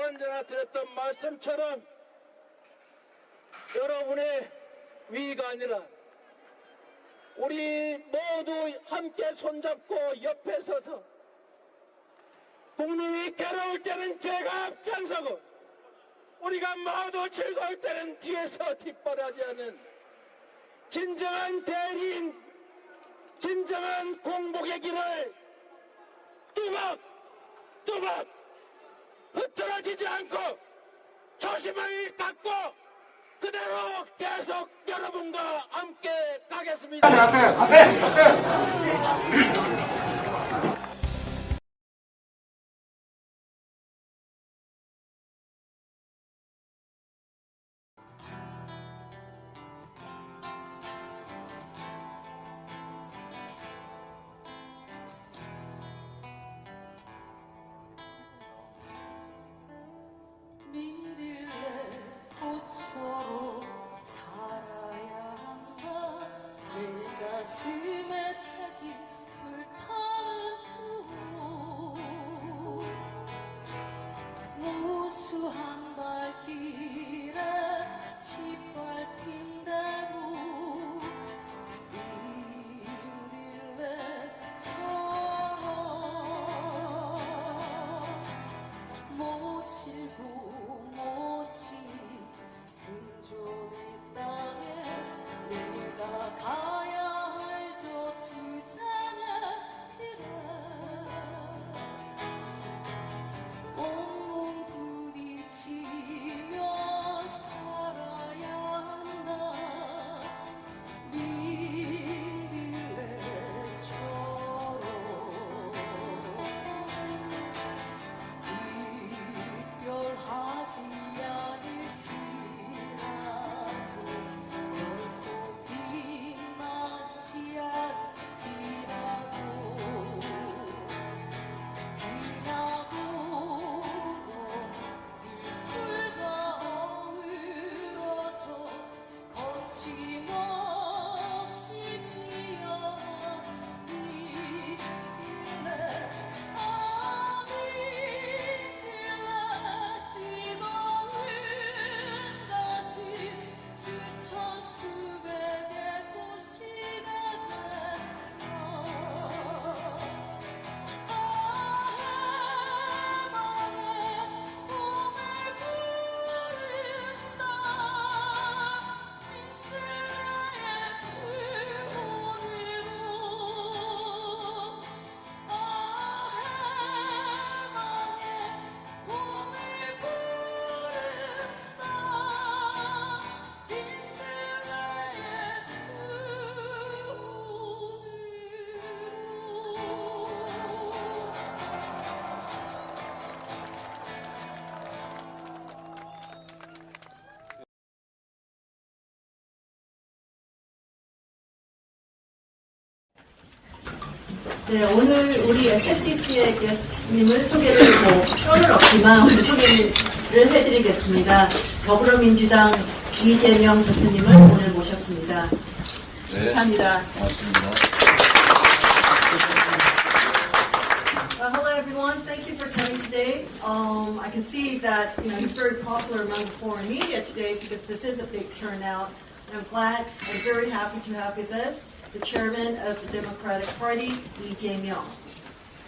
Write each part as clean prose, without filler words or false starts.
언제나 드렸던 말씀처럼 여러분의 위가 아니라 우리 모두 함께 손잡고 옆에 서서 국민이 괴로울 때는 제가 앞장서고 우리가 모두 즐거울 때는 뒤에서 뒷바라지하는 진정한 대리인, 진정한 공복의 길을 뚜벅뚜벅 흐트러지지 않고 초심을 갖고 그대로 계속 여러분과 함께 가겠습니다. 앞에. 가슴에 새긴 불타는 투 무수한 발길에 짓밟힌다고 민들레처럼 모질고 모친 생존의 땅에 내가 가야 온몸 부딪히며 살아야 한다. 민들레처럼 특별하지 않을지라도 결코 빈맛이 않지라도 빛나고 들풀과 어우러져 거침없이 피어나는 민들레 뜨거운 가시 지천 수백의 꽃이 되네. 네, 오늘 우리 SFCC의 게스트님을 소개를 표현은 없지만 오늘 소개를 해드리겠습니다. 더불어민주당 이재명 대표님을 오늘 모셨습니다. 네, 감사합니다. 고맙습니다. Hello everyone, thank you for coming today. I can see that he's very popular among the foreign media today because this is a big turnout. And I'm glad and very happy to have with us the chairman of the Democratic Party, 이재명.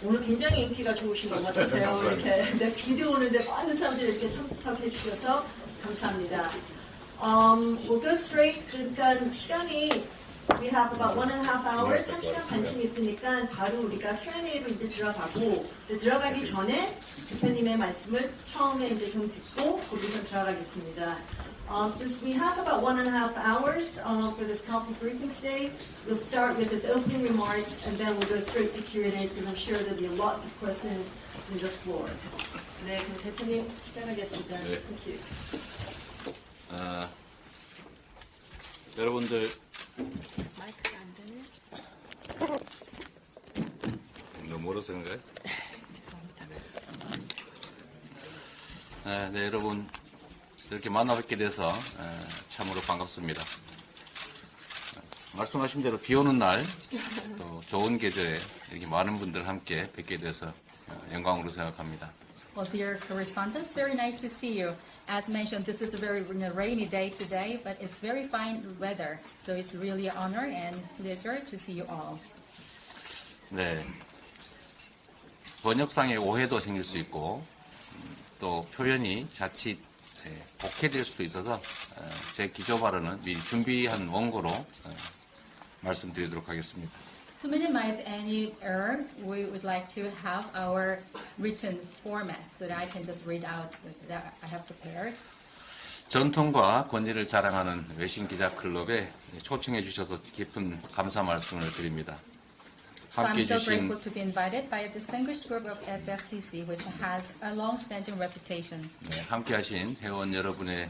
오늘 굉장히 인기가 좋으신 것 같으세요. 이렇게 비도 오는데 많은 사람들이 이렇게 참석해 주셔서 감사합니다. We'll go straight. 그러니까 시간이 we have about 1.5 hours, 1시간 반쯤 있으니까 바로 우리가 Q&A로 이제 들어가고 들어가기 전에 대표님의 말씀을 처음에 이제 좀 듣고 거기서 들어가겠습니다. Since we have about 1.5 hours for this coffee briefing today, we'll start with his opening remarks and then we'll go straight to Q&A because I'm sure there'll be lots of questions in the floor. 네, 그럼 대표님 시작하겠습니다. 네. Thank you. 여러분들 마이크가 안 되네. 너무 멀어서 그런가요? 죄송합니다. 네, 여러분 이렇게 만나뵙게 돼서 참으로 반갑습니다. 말씀하신 대로 비 오는 날, 또 좋은 계절에 이렇게 많은 분들 함께 뵙게 돼서 영광으로 생각합니다. Well, dear correspondents, very nice to see you. As mentioned, this is a very rainy day today, but it's very fine weather. So it's really an honor and pleasure to see you all. 네. 번역상의 오해도 생길 수 있고 또 표현이 자칫 복해될 수도 있어서 제 기조 발언은 미리 준비한 원고로 말씀드리도록 하겠습니다. To minimize any error, we would like to have our written format so that I can just read out that I have prepared. 전통과 권위를 자랑하는 외신기자클럽에 초청해 주셔서 깊은 감사 말씀을 드립니다. So I'm 함께 so 해주신 grateful to be invited by a distinguished group of SFCC, which has a long-standing reputation. 함께하신 회원 여러분의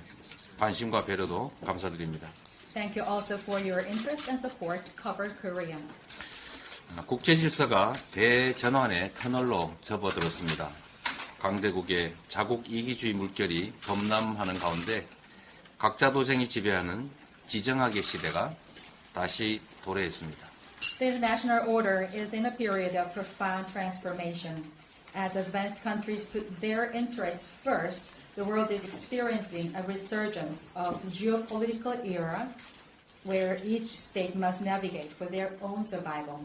관심과 배려도 감사드립니다. Thank you also for your interest and support to cover Korea. 국제 질서가 대전환의 터널로 접어들었습니다. 강대국의 자국 이기주의 물결이 범람하는 가운데 각자 도생이 지배하는 지정학의 시대가 다시 도래했습니다. The international order is in a period of profound transformation. As advanced countries put their interests first, the world is experiencing a resurgence of geopolitical era where each state must navigate for their own survival.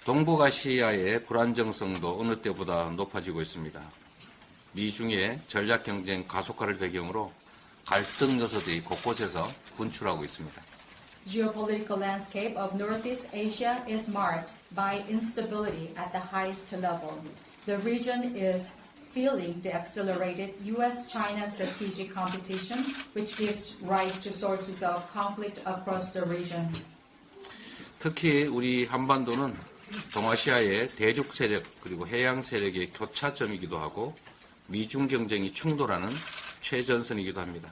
동북아시아의 불안정성도 어느 때보다 높아지고 있습니다. 미중의 전략 경쟁 가속화를 배경으로 갈등 요소들이 곳곳에서 분출하고 있습니다. Geopolitical landscape of Northeast Asia is marked by instability at the highest level. The region is feeling the accelerated U.S.-China strategic competition, which gives rise to sources of conflict across the region. 특히 우리 한반도는 동아시아의 대륙 세력 그리고 해양 세력의 교차점이기도 하고 미중 경쟁이 충돌하는 최전선이기도 합니다.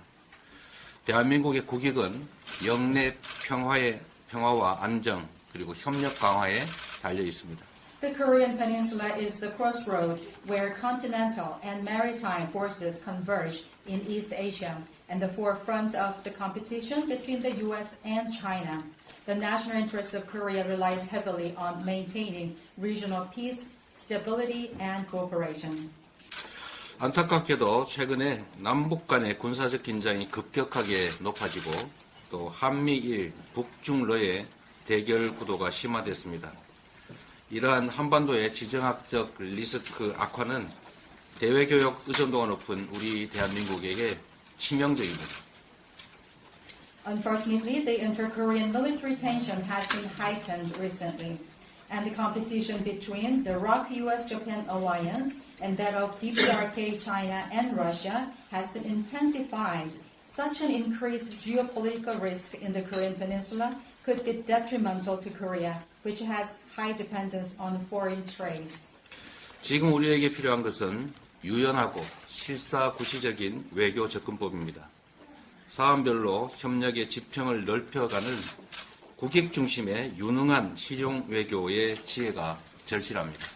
대한민국의 국익은 영내 평화와 안정 그리고 협력 강화에 달려 있습니다. The Korean Peninsula is the crossroad where continental and maritime forces converge in East Asia and the forefront of the competition between the U.S. and China. The national interest of Korea relies heavily on maintaining regional peace, stability, and cooperation. 안타깝게도 최근에 남북 간의 군사적 긴장이 급격하게 높아지고 또 한미일, 북중러의 대결 구도가 심화됐습니다. 이러한 한반도의 지정학적 리스크 악화는 대외교역 의존도가 높은 우리 대한민국에게 치명적입니다. Unfortunately, the inter-Korean military tension has been heightened recently, and the competition between the ROK-US-Japan alliance and that of DPRK, China, and Russia has been intensified. Such an increased geopolitical risk in the Korean Peninsula could be detrimental to Korea, which has high dependence on foreign trade. 지금 우리에게 필요한 것은 유연하고 실사구시적인 외교 접근법입니다. 사안별로 협력의 지평을 넓혀가는 국익 중심의 유능한 실용 외교의 지혜가 절실합니다.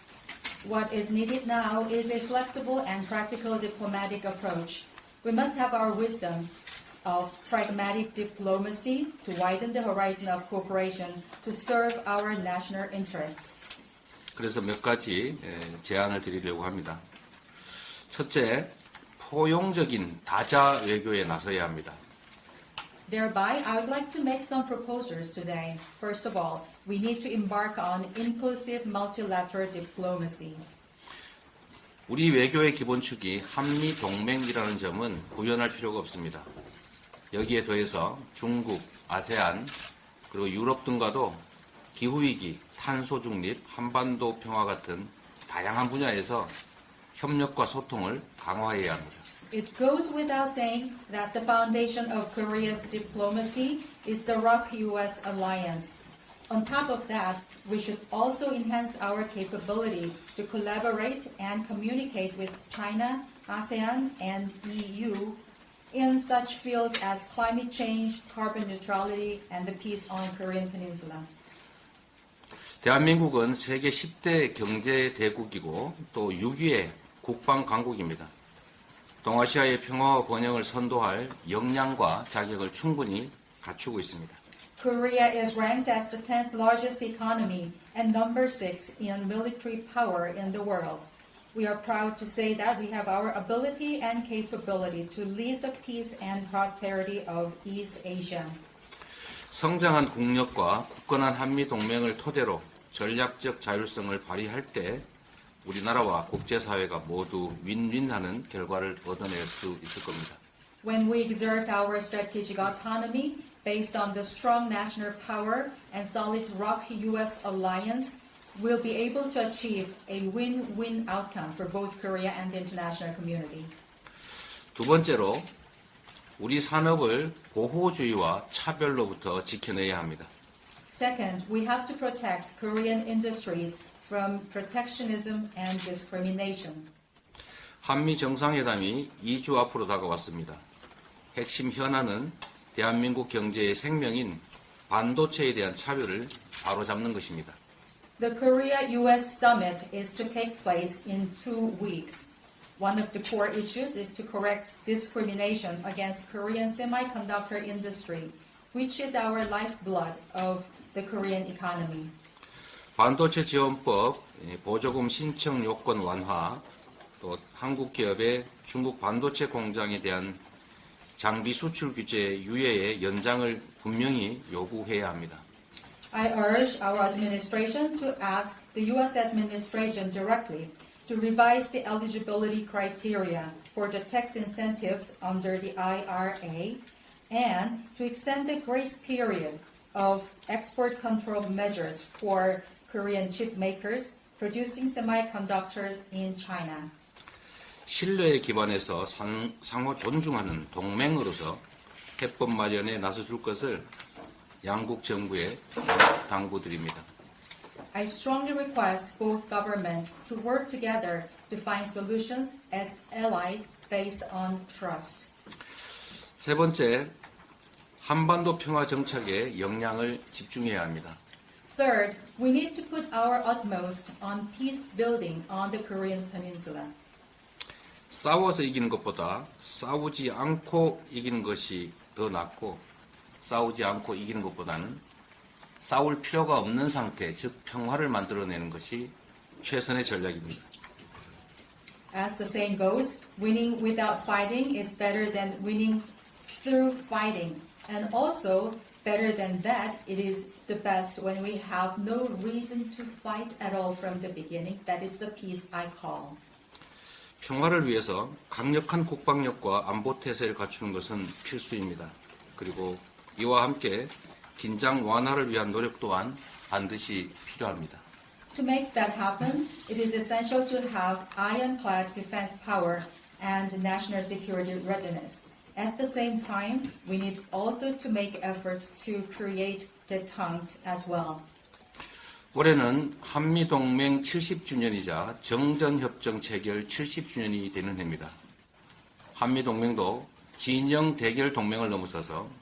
What is needed now is a flexible and practical diplomatic approach. We must have our wisdom of pragmatic diplomacy to widen the horizon of cooperation to serve our national interests. 그래서 몇 가지 제안을 드리려고 합니다. 첫째, 포용적인 다자 외교에 나서야 합니다. Thereby, I would like to make some proposals today. First of all, we need to embark on inclusive multilateral diplomacy. 우리 외교의 기본축이 한미 동맹이라는 점은 부연할 필요가 없습니다. 여기에 더해서 중국, 아세안, 그리고 유럽 등과도 기후위기, 탄소 중립, 한반도 평화 같은 다양한 분야에서 협력과 소통을 강화해야 합니다. It goes without saying that the foundation of Korea's diplomacy is the ROK-US alliance. On top of that, we should also enhance our capability to collaborate and communicate with China, ASEAN, and EU in such fields as climate change, carbon neutrality, and the peace on Korean Peninsula. 대한민국은 세계 10대 경제 대국이고 또 6위의 국방 강국입니다. 동아시아의 평화와 번영을 선도할 역량과 자격을 충분히 갖추고 있습니다. Korea is ranked as the 10th largest economy and number 6 in military power in the world. We are proud to say that we have our ability and capability to lead the peace and prosperity of East Asia. 성장한 국력과 굳건한 한미 동맹을 토대로 전략적 자율성을 발휘할 때 우리나라와 국제사회가 모두 윈윈하는 결과를 얻어낼 수 있을 겁니다. When we exert our strategic autonomy based on the strong national power and solid ROK-US alliance, we'll be able to achieve a win-win outcome for both Korea and the international community. 두 번째로 우리 산업을 보호주의와 차별로부터 지켜내야 합니다. Second, we have to protect Korean industries from protectionism and discrimination. 한미 정상회담이 2주 앞으로 다가왔습니다. 핵심 현안은 대한민국 경제의 생명인 반도체에 대한 차별을 바로잡는 것입니다. The Korea-US summit is to take place in 2 weeks. One of the core issues is to correct discrimination against Korean semiconductor industry, which is our lifeblood of the Korean economy. 반도체 지원법, 보조금 신청 요건 완화, 또 한국 기업의 중국 반도체 공장에 대한 장비 수출 규제 유예의 연장을 분명히 요구해야 합니다. I urge our administration to ask the U.S. administration directly to revise the eligibility criteria for the tax incentives under the IRA and to extend the grace period of export control measures for Korean chip makers producing semiconductors in China. 신뢰에 기반해서 상호 존중하는 동맹으로서 해법 마련에 나서줄 것을 양국 정부에 당부드립니다. I strongly request both governments to work together to find solutions as allies based on trust. 세 번째, 한반도 평화 정착에 역량을 집중해야 합니다. Third, we need to put our utmost on peace building on the Korean Peninsula. 싸워서 이기는 것보다 싸우지 않고 이기는 것이 더 낫고 싸우지 않고 이기는 것보다는 싸울 필요가 없는 상태, 즉 평화를 만들어내는 것이 최선의 전략입니다. As the saying goes, winning without fighting is better than winning through fighting. And also, better than that, it is the best when we have no reason to fight at all from the beginning. That is the peace I call. 평화를 위해서 강력한 국방력과 안보 태세를 갖추는 것은 필수입니다. 그리고 이와 함께 긴장 완화를 위한 노력 또한 반드시 필요합니다. To make that happen, it is essential to have ironclad defense power and national security readiness. At the same time, we need also to make efforts to create detente as well. 올해는 한미동맹 70주년이자 정전협정 체결 70주년이 되는 해입니다. 한미동맹도 진영 대결 동맹을 넘어서서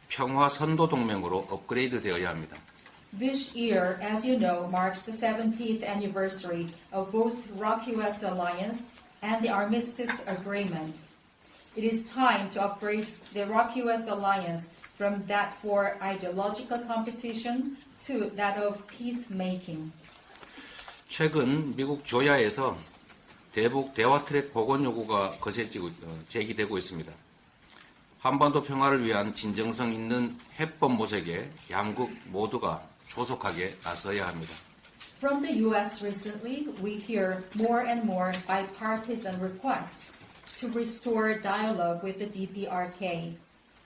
평화 선도 동맹으로 업그레이드 되어야 합니다. This year, as you know, marks the 70th anniversary of both ROK-US alliance and the Armistice Agreement. It is time to upgrade the ROK-US alliance from that for ideological competition to that of peacemaking. 최근 미국 조야에서 대북 대화 트랙 복원 요구가 거세지고 제기되고 있습니다. 한반도 평화를 위한 진정성 있는 해법 모색에 양국 모두가 조속하게 나서야 합니다. From the U.S. recently, we hear more and more bipartisan requests to restore dialogue with the DPRK.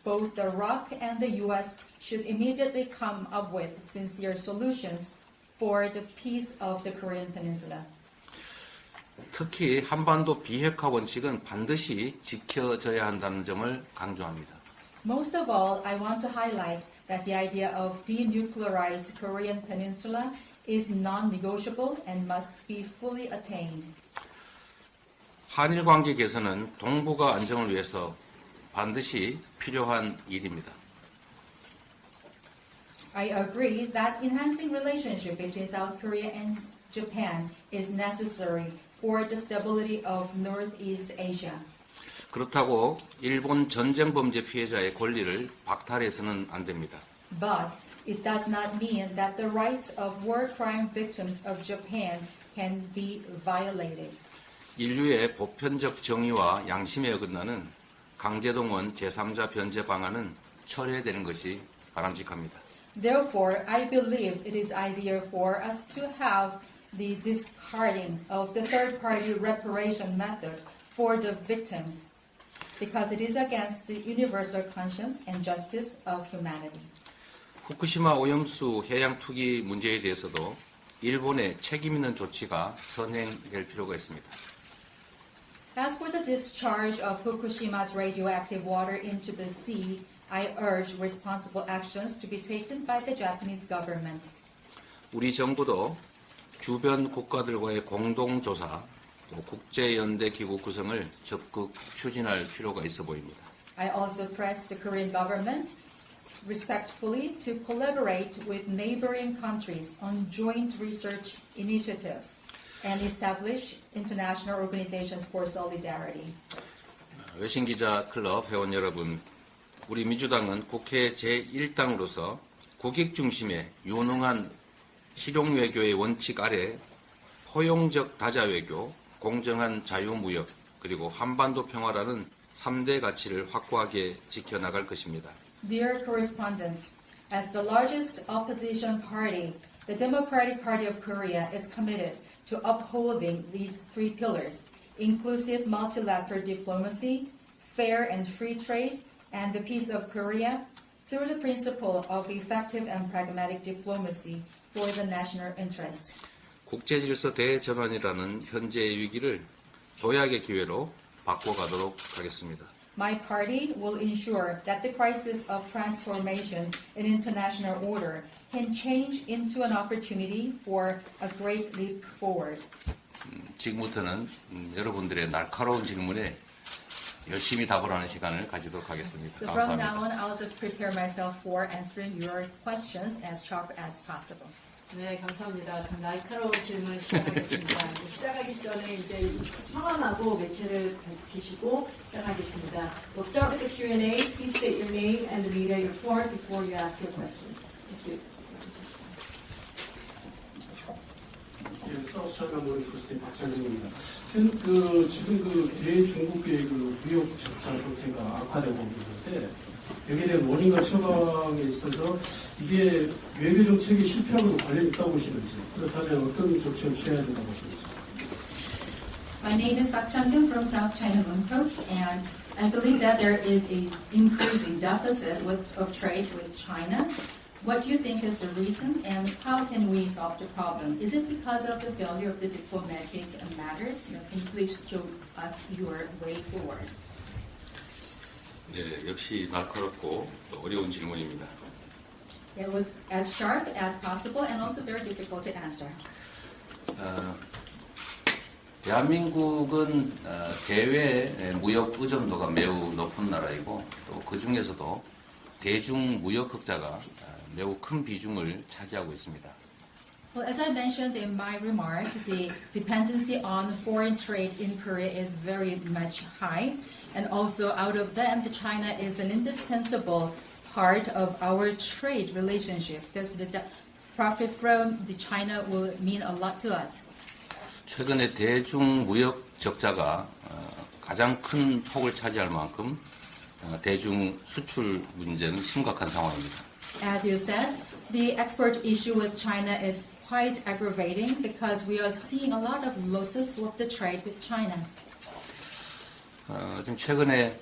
Both the ROK and the U.S. should immediately come up with sincere solutions for the peace of the Korean Peninsula. 특히 한반도 비핵화 원칙은 반드시 지켜져야 한다는 점을 강조합니다. Most of all, I want to highlight that the idea of denuclearized Korean Peninsula is non-negotiable and must be fully attained. 한일 관계 개선은 동북아 안정을 위해서 반드시 필요한 일입니다. I agree that enhancing relationship between South Korea and Japan is necessary for the stability of Northeast Asia. 그렇다고 일본 전쟁 범죄 피해자의 권리를 박탈해서는 안 됩니다. But it does not mean that the rights of war crime victims of Japan can be violated. 인류의 보편적 정의와 양심에 어긋나는 강제동원 제3자 변제 방안은 철회되는 것이 바람직합니다. Therefore, I believe it is ideal for us to have the discarding of the third-party reparation method for the victims, because it is against the universal conscience and justice of humanity. 후쿠시마 오염수 해양 투기 문제에 대해서도 일본의 책임 있는 조치가 선행될 필요가 있습니다. As for the discharge of Fukushima's radioactive water into the sea, I urge responsible actions to be taken by the Japanese government. 우리 정부도 주변 국가들과의 공동조사, 또 국제연대기구 구성을 적극 추진할 필요가 있어 보입니다. I also press the Korean government respectfully to collaborate with neighboring countries on joint research initiatives and establish international organizations for solidarity. 외신기자클럽 회원 여러분, 우리 민주당은 국회 제1당으로서 국익 중심의 유능한 실용외교의 원칙 아래 포용적 다자외교, 공정한 자유무역, 그리고 한반도 평화라는 3대 가치를 확고하게 지켜나갈 것입니다. Dear correspondents, as the largest opposition party, the Democratic Party of Korea is committed to upholding these three pillars: inclusive multilateral diplomacy, fair and free trade, and the peace of Korea, through the principle of effective and pragmatic diplomacy for the national interest. 국제질서 대전환이라는 현재의 위기를 도약의 기회로 바꿔가도록 하겠습니다. My party will ensure that the crisis of transformation in international order can change into an opportunity for a great leap forward. 지금부터는 여러분들의 날카로운 질문에 열심히 답을 하는 시간을 가지도록 하겠습니다. So from 감사합니다. now on, I'll just prepare myself for answering your questions as sharp as possible. 네, 감사합니다. 그럼 날카로운 질문 시작하겠습니다. 시작하기 전에 이제 성함하고 매체를 밝히시고 시작하겠습니다. We'll start with the Q&A. Please state your name and the media you're for before you ask your question. Thank you. 예, 사우스 차이나 모닝 포스트의 박찬근입니다. 지금 대중국의 무역 적자 상태가 악화되고 있는데 여기에 대한 원인과 처방에 있어서 이게 외교 정책의 실패하고도 관련이 있다고 보시는지, 그렇다면 어떤 조치를 취해야 된다고 보시는지. My name is Park Chang-kyun from South China Morning Post, and I believe that there is an increasing deficit of trade with China. What do you think is the reason, and how can we solve the problem? Is it because of the failure of the diplomatic matters? Can you please show us your way forward? 네, 역시 날카롭고 또 어려운 질문입니다. It was as sharp as possible and also very difficult to answer. 대한민국은 대외 무역 의존도가 매우 높은 나라이고 또 그 중에서도 대중 무역 흑자가 매우 큰 비중을 차지하고 있습니다. Well, as I mentioned in my remark, the dependency on foreign trade in Korea is very much high, and also out of them, China is an indispensable part of our trade relationship because the profit from the China will mean a lot to us. 최근에 대중 무역 적자가 가장 큰 폭을 차지할 만큼 대중 수출 문제는 심각한 상황입니다. As you said, the export issue with China is quite aggravating because we are seeing a lot of losses with the trade with China. 지금 최근에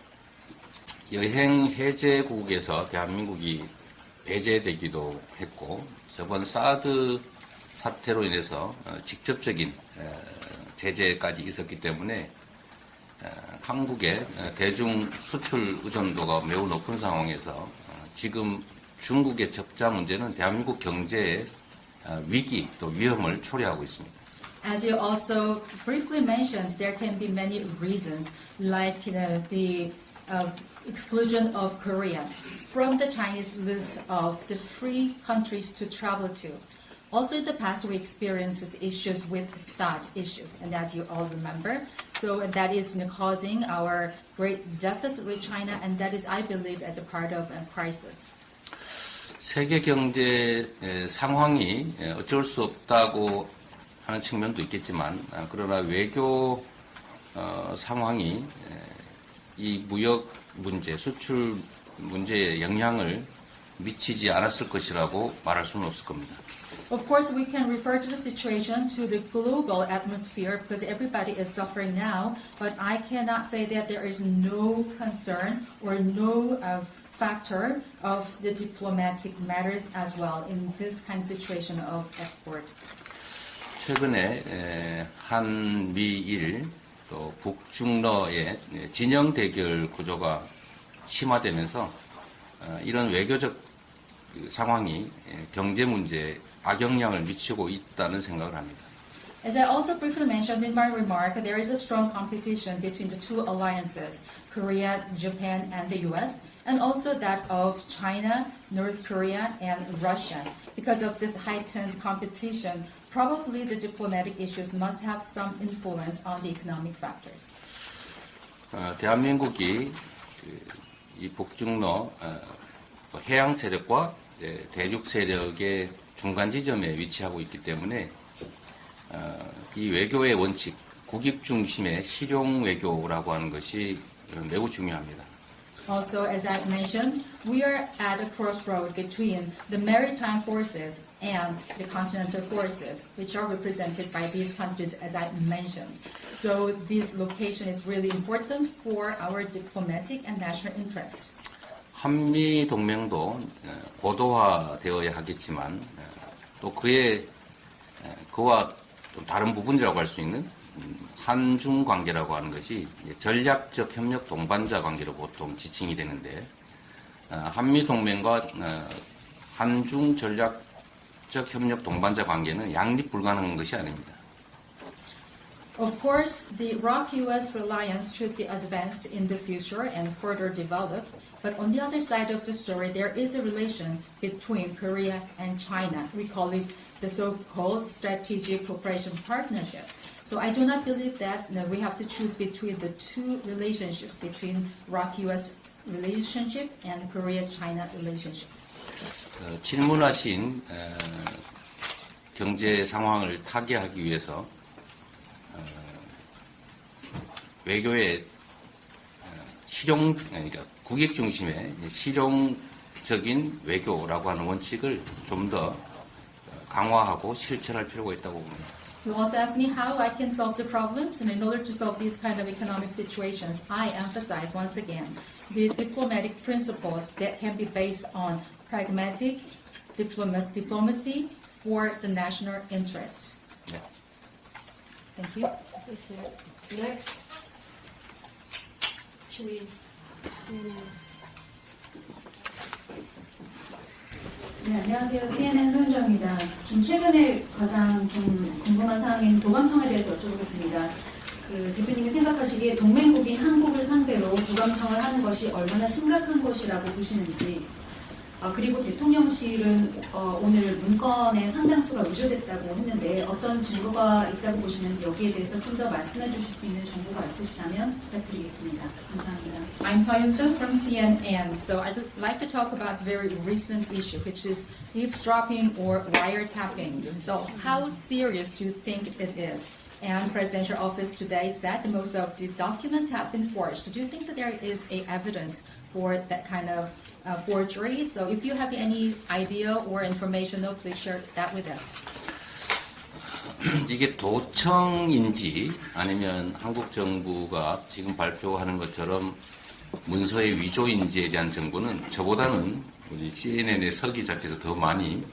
여행 해제국에서 대한민국이 배제되기도 했고 저번 사드 사태로 인해서 직접적인 제재까지 있었기 때문에 한국의 대중 수출 의존도가 매우 높은 상황에서 지금 중국의 적자 문제는 대한민국 경제의 위기 또 위험을 초래하고 있습니다. As you also briefly mentioned, there can be many reasons, like the exclusion of Korea from the Chinese list of the free countries to travel to. Also, in the past, we experienced issues with that issues, and as you all remember, so that is causing our great deficit with China, and that is, I believe, as a part of a crisis. 세계 경제 상황이 어쩔 수 없다고 하는 측면도 있겠지만, 그러나 외교 상황이 이 무역 문제, 수출 문제에 영향을 미치지 않았을 것이라고 말할 수는 없을 겁니다. Of course, we can refer to the situation to the global atmosphere because everybody is suffering now, but I cannot say that there is no concern or no factor of the diplomatic matters as well in this kind of situation of export. 최근에 한미일 또 북중러의 진영 대결 구조가 심화되면서 이런 외교적 상황이 경제 문제에 악영향을 미치고 있다는 생각을 합니다. As I also briefly mentioned in my remark, there is a strong competition between the two alliances, Korea, Japan, and the US, and also that of China, North Korea, and Russia. Because of this heightened competition, probably the diplomatic issues must have some influence on the economic factors. 대한민국이 이 북중러 해양 세력과 대륙 세력의 중간 지점에 위치하고 있기 때문에 이 외교의 원칙, 국익 중심의 실용 외교라고 하는 것이 매우 중요합니다. Also, as I mentioned, we are at a crossroad between the maritime forces and the continental forces, which are represented by these countries, as I mentioned. So this location is really important for our diplomatic and national interest. 한미 동맹도 고도화되어야 하겠지만 또 그와 좀 다른 부분이라고 할 수 있는 한중 관계라고 하는 것이 전략적 협력 동반자 관계로 보통 지칭이 되는데 한미 동맹과 한중 전략적 협력 동반자 관계는 양립 불가능한 것이 아닙니다. Of course, the ROK-US alliance should be advanced in the future and further developed. But on the other side of the story, there is a relation between Korea and China. We call it the so-called strategic cooperation partnership. So I do not believe that we have to choose between the two relationships, between ROK-US relationship and Korea-China relationship. 질문하신 경제 상황을 타개하기 위해서 외교의 그러니까 국익 중심의 실용적인 외교라고 하는 원칙을 좀 더 강화하고 실천할 필요가 있다고 봅니다. You also asked me how I can solve the problems, and in order to solve these kind of economic situations, I emphasize once again these diplomatic principles that can be based on pragmatic diplomacy for the national interest. 네. Thank you. Next. 네, 안녕하세요. CNN 손정입니다. 좀 최근에 가장 좀 궁금한 사항인 도감청에 대해서 여쭤보겠습니다. 대표님이 생각하시기에 동맹국인 한국을 상대로 도감청을 하는 것이 얼마나 심각한 것이라고 보시는지, 그리고 대통령실은 오늘 문건에 상당수가 의존됐다고 했는데 어떤 증거가 있다고 보시는지 여기에 대해서 좀 더 말씀해 주실 수 있는 정보가 있으시다면 부탁드리겠습니다. 감사합니다. I'm Soyeon Cho from CNN. So I'd like to talk about a very recent issue, which is eavesdropping or wiretapping. So how serious do you think it is? And Presidential Office today said that most of the documents have been forged. Do you think that there is a evidence for that kind of forgery? So if you have any idea or information, please share that with us. 이게 도청인지 아니면 한국 정부가 지금 발표하는 것처럼 문서의 위조인지에 대한 정보는 저보다는 우리 CNN의 서 기자께서 더 많이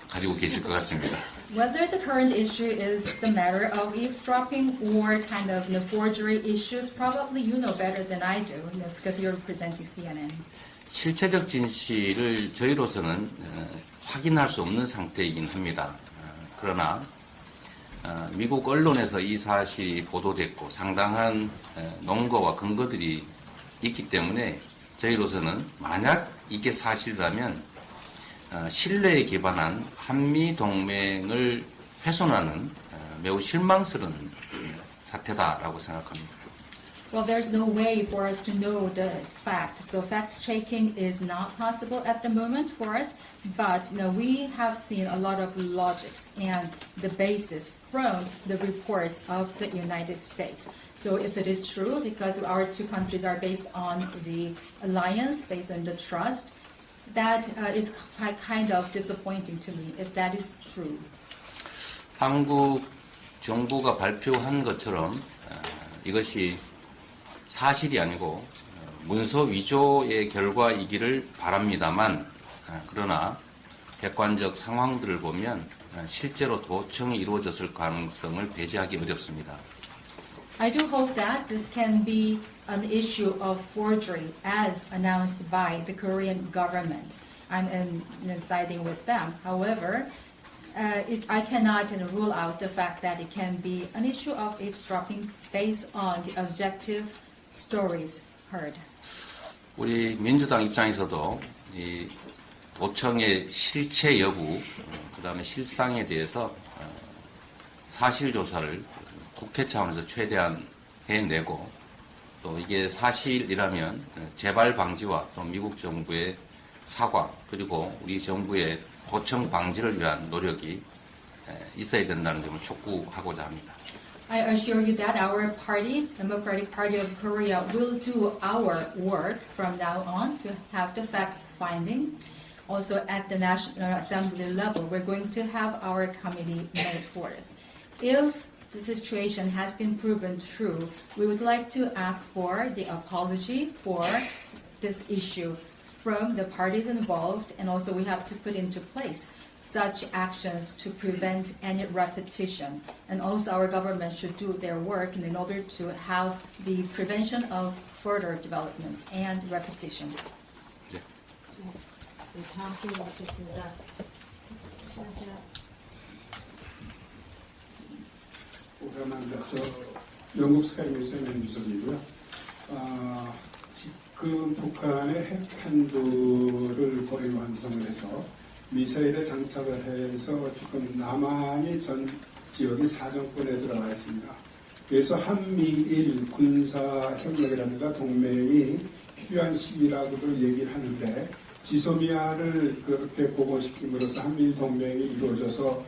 가지고 계실 것 같습니다. Whether the current issue is the matter of eavesdropping or kind of the forgery issues, probably you know better than I do, because you're representing CNN. 실체적 진실을 저희로서는 확인할 수 없는 상태이긴 합니다. 그러나 미국 언론에서 이 사실이 보도됐고 상당한 논거와 근거들이 있기 때문에 저희로서는 만약 이게 사실이라면 신뢰에 기반한 한미 동맹을 훼손하는 매우 실망스러운 사태다라고 생각합니다. Well, there's no way for us to know the fact. So fact-checking is not possible at the moment for us. But we have seen a lot of logics and the basis from the reports of the United States. So if it is true, because our two countries are based on the alliance, based on the trust, that is kind of disappointing to me if that is true. 한국 정부가 발표한 것처럼 이것이 사실이 아니고 문서 위조의 결과이기를 바랍니다만 그러나 객관적 상황들을 보면 실제로 도청이 이루어졌을 가능성을 배제하기 어렵습니다. I do hope that this can be an issue of forgery as announced by the Korean government. I'm siding with them. However, I cannot rule out the fact that it can be an issue of eavesdropping based on the objective stories heard. 우리 민주당 입장에서도 이 도청의 실체 여부, 그다음에 실상에 대해서 사실 조사를 국회 차원에서 최대한 해내고 또 이게 사실이라면 재발 방지와 또 미국 정부의 사과 그리고 우리 정부의 도청 방지를 위한 노력이 있어야 된다는 점을 촉구하고자 합니다. I assure you that our party, Democratic Party of Korea, will do our work from now on to have the fact-finding. Also at the National Assembly level, we're going to have our committee made for us. If the situation has been proven true, we would like to ask for the apology for this issue from the parties involved, and also we have to put into place such actions to prevent any repetition. And also our government should do their work in order to have the prevention of further developments and repetition. 네. 다음 질문 받겠습니다. 오랜만에 영국 스카이뉴스의 맨주석이고요. 지금 북한의 핵 한도를 거의 완성을 해서 미사일에 장착을 해서 지금 남한이 전 지역이 사정권에 들어가 있습니다. 그래서 한미일 군사 협력이라든가 동맹이 필요한 시기라고도 얘기를 하는데 지소미아를 그렇게 복원시킴으로써 한미일 동맹이 이루어져서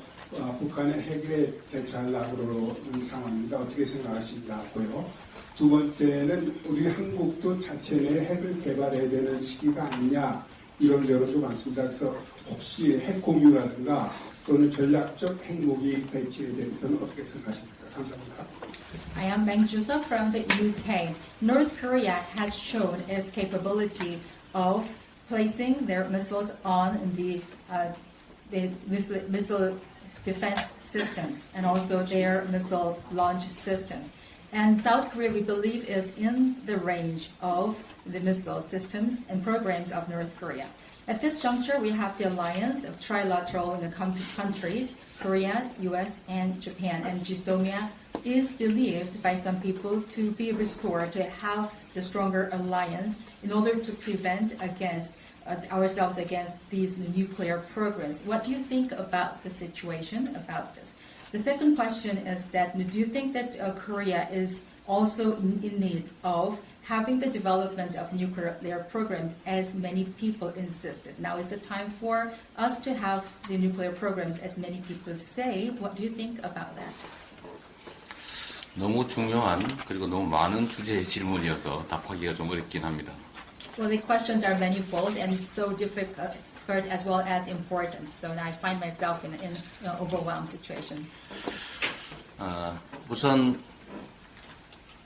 북한의 핵에 대처하려고 그러는 상황입니다. 어떻게 생각하시냐고요. 두 번째는 우리 한국도 자체 내 핵을 개발해야 되는 시기가 아니냐 이런 여론도 많습니다. 그래서 혹시 핵 공유라든가 또는 전략적 핵무기 배치에 대해서는 어떻게 생각하십니까? 감사합니다. I am Bang Jusa from the UK. North Korea has shown its capability of placing their missiles on the missile defense systems and also their missile launch systems. And South Korea, we believe, is in the range of the missile systems and programs of North Korea. At this juncture, we have the alliance of trilateral countries, Korea, US, and Japan. And GSOMIA is believed by some people to be restored, to have the stronger alliance in order to prevent against ourselves against these nuclear programs. What do you think about the situation about this? The second question is that do you think that Korea is also in need of having the development of nuclear programs as many people insisted? Now is the time for us to have the nuclear programs as many people say. What do you think about that? 너무 중요한 그리고 너무 많은 주제의 질문이어서 답하기가 좀 어렵긴 합니다. Well, the questions are manifold and so difficult as well as important. So now I find myself in an overwhelmed situation. 우선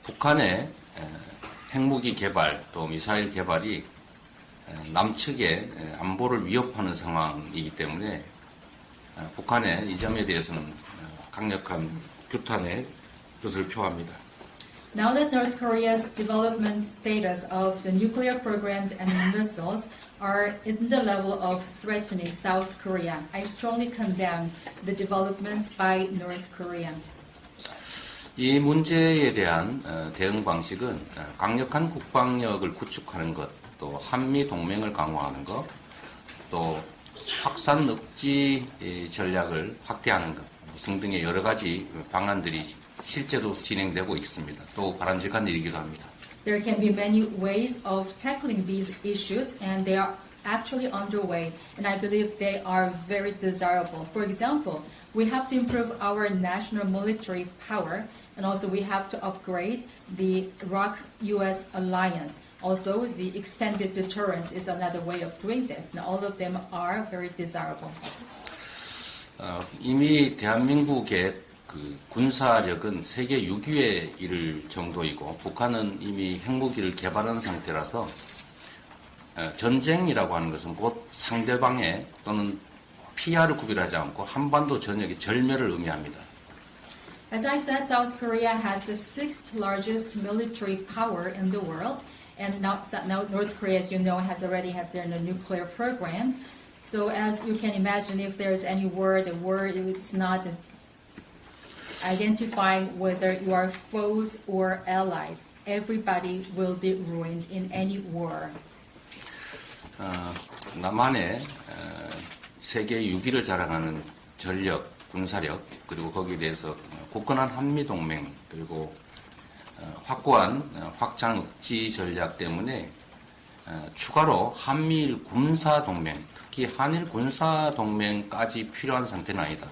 북한의 핵무기 개발 또 미사일 개발이 남측의 안보를 위협하는 상황이기 때문에 북한의 이 점에 대해서는 강력한 규탄의 뜻을 표합니다. Now that North Korea's development status of the nuclear programs and missiles are in the level of threatening South Korea, I strongly condemn the developments by North Korea. 이 문제에 대한 대응 방식은 강력한 국방력을 구축하는 것, 또 한미 동맹을 강화하는 것, 또 확산 억지 전략을 확대하는 것 등등의 여러 가지 방안들이 실제로 진행되고 있습니다. 또 바람직한 일이기도 합니다. There can be many ways of tackling these issues, and they are actually underway, and I believe they are very desirable. For example, we have to improve our national military power, and also we have to upgrade the ROK-US alliance. Also, the extended deterrence is another way of doing this, and all of them are very desirable. 이미 대한민국의 그 군사력은 세계 6위에 이를 정도이고 북한은 이미 핵무기를 개발한 상태라서 전쟁이라고 하는 것은 곧 상대방의 또는 피하를 구별하지 않고 한반도 전역의 절멸을 의미합니다. As I said, South Korea has the sixth largest military power in the world, and now North Korea, as you know, already has their nuclear program. So as you can imagine, if there's any war, the war is not identifying whether you are foes or allies. Everybody will be ruined in any war. 남한의 세계 6위를 자랑하는 전력, 군사력, 그리고 거기에 대해서 굳건한 한미동맹, 그리고 확고한 확장 억지 전략 때문에 추가로 한미일 군사동맹, 특히 한일 군사동맹까지 필요한 상태는 아니다.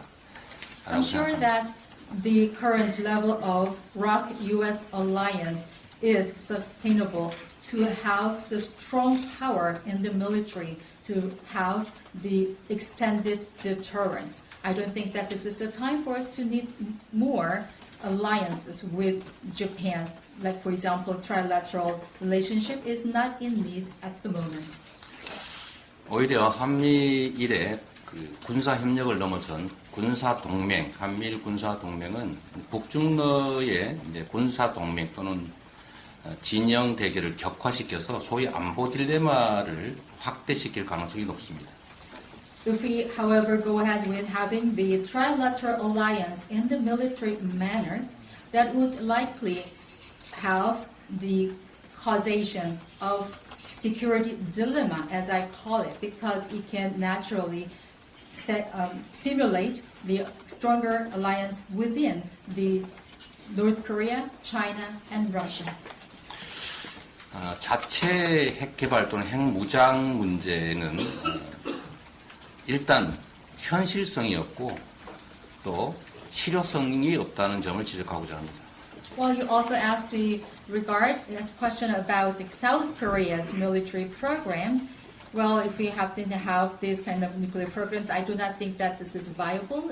I'm sure that the current level of ROK-US alliance is sustainable to have the strong power in the military, to have the extended deterrence. I don't think that this is a time for us to need more alliances with Japan. Like, for example, trilateral relationship is not in need at the moment. 오히려 한미일의 그 군사 협력을 넘어선 군사 동맹, 한미일 군사 동맹은 북중러의 군사 동맹 또는 진영 대결을 격화시켜서 소위 안보 딜레마를 확대시킬 가능성이 높습니다. If we, however, go ahead with having the trilateral alliance in the military manner, that would likely have the causation of security dilemma, as I call it, because it can naturally stimulate the stronger alliance within the North Korea, China, and Russia. 자체 핵 개발 또는 핵 무장 문제는 일단 현실성이 없고 또 실효성이 없다는 점을 지적하고자 합니다. Well, you also asked the question about the South Korea's military programs. Well, if we have to have these kind of nuclear programs, I do not think that this is viable,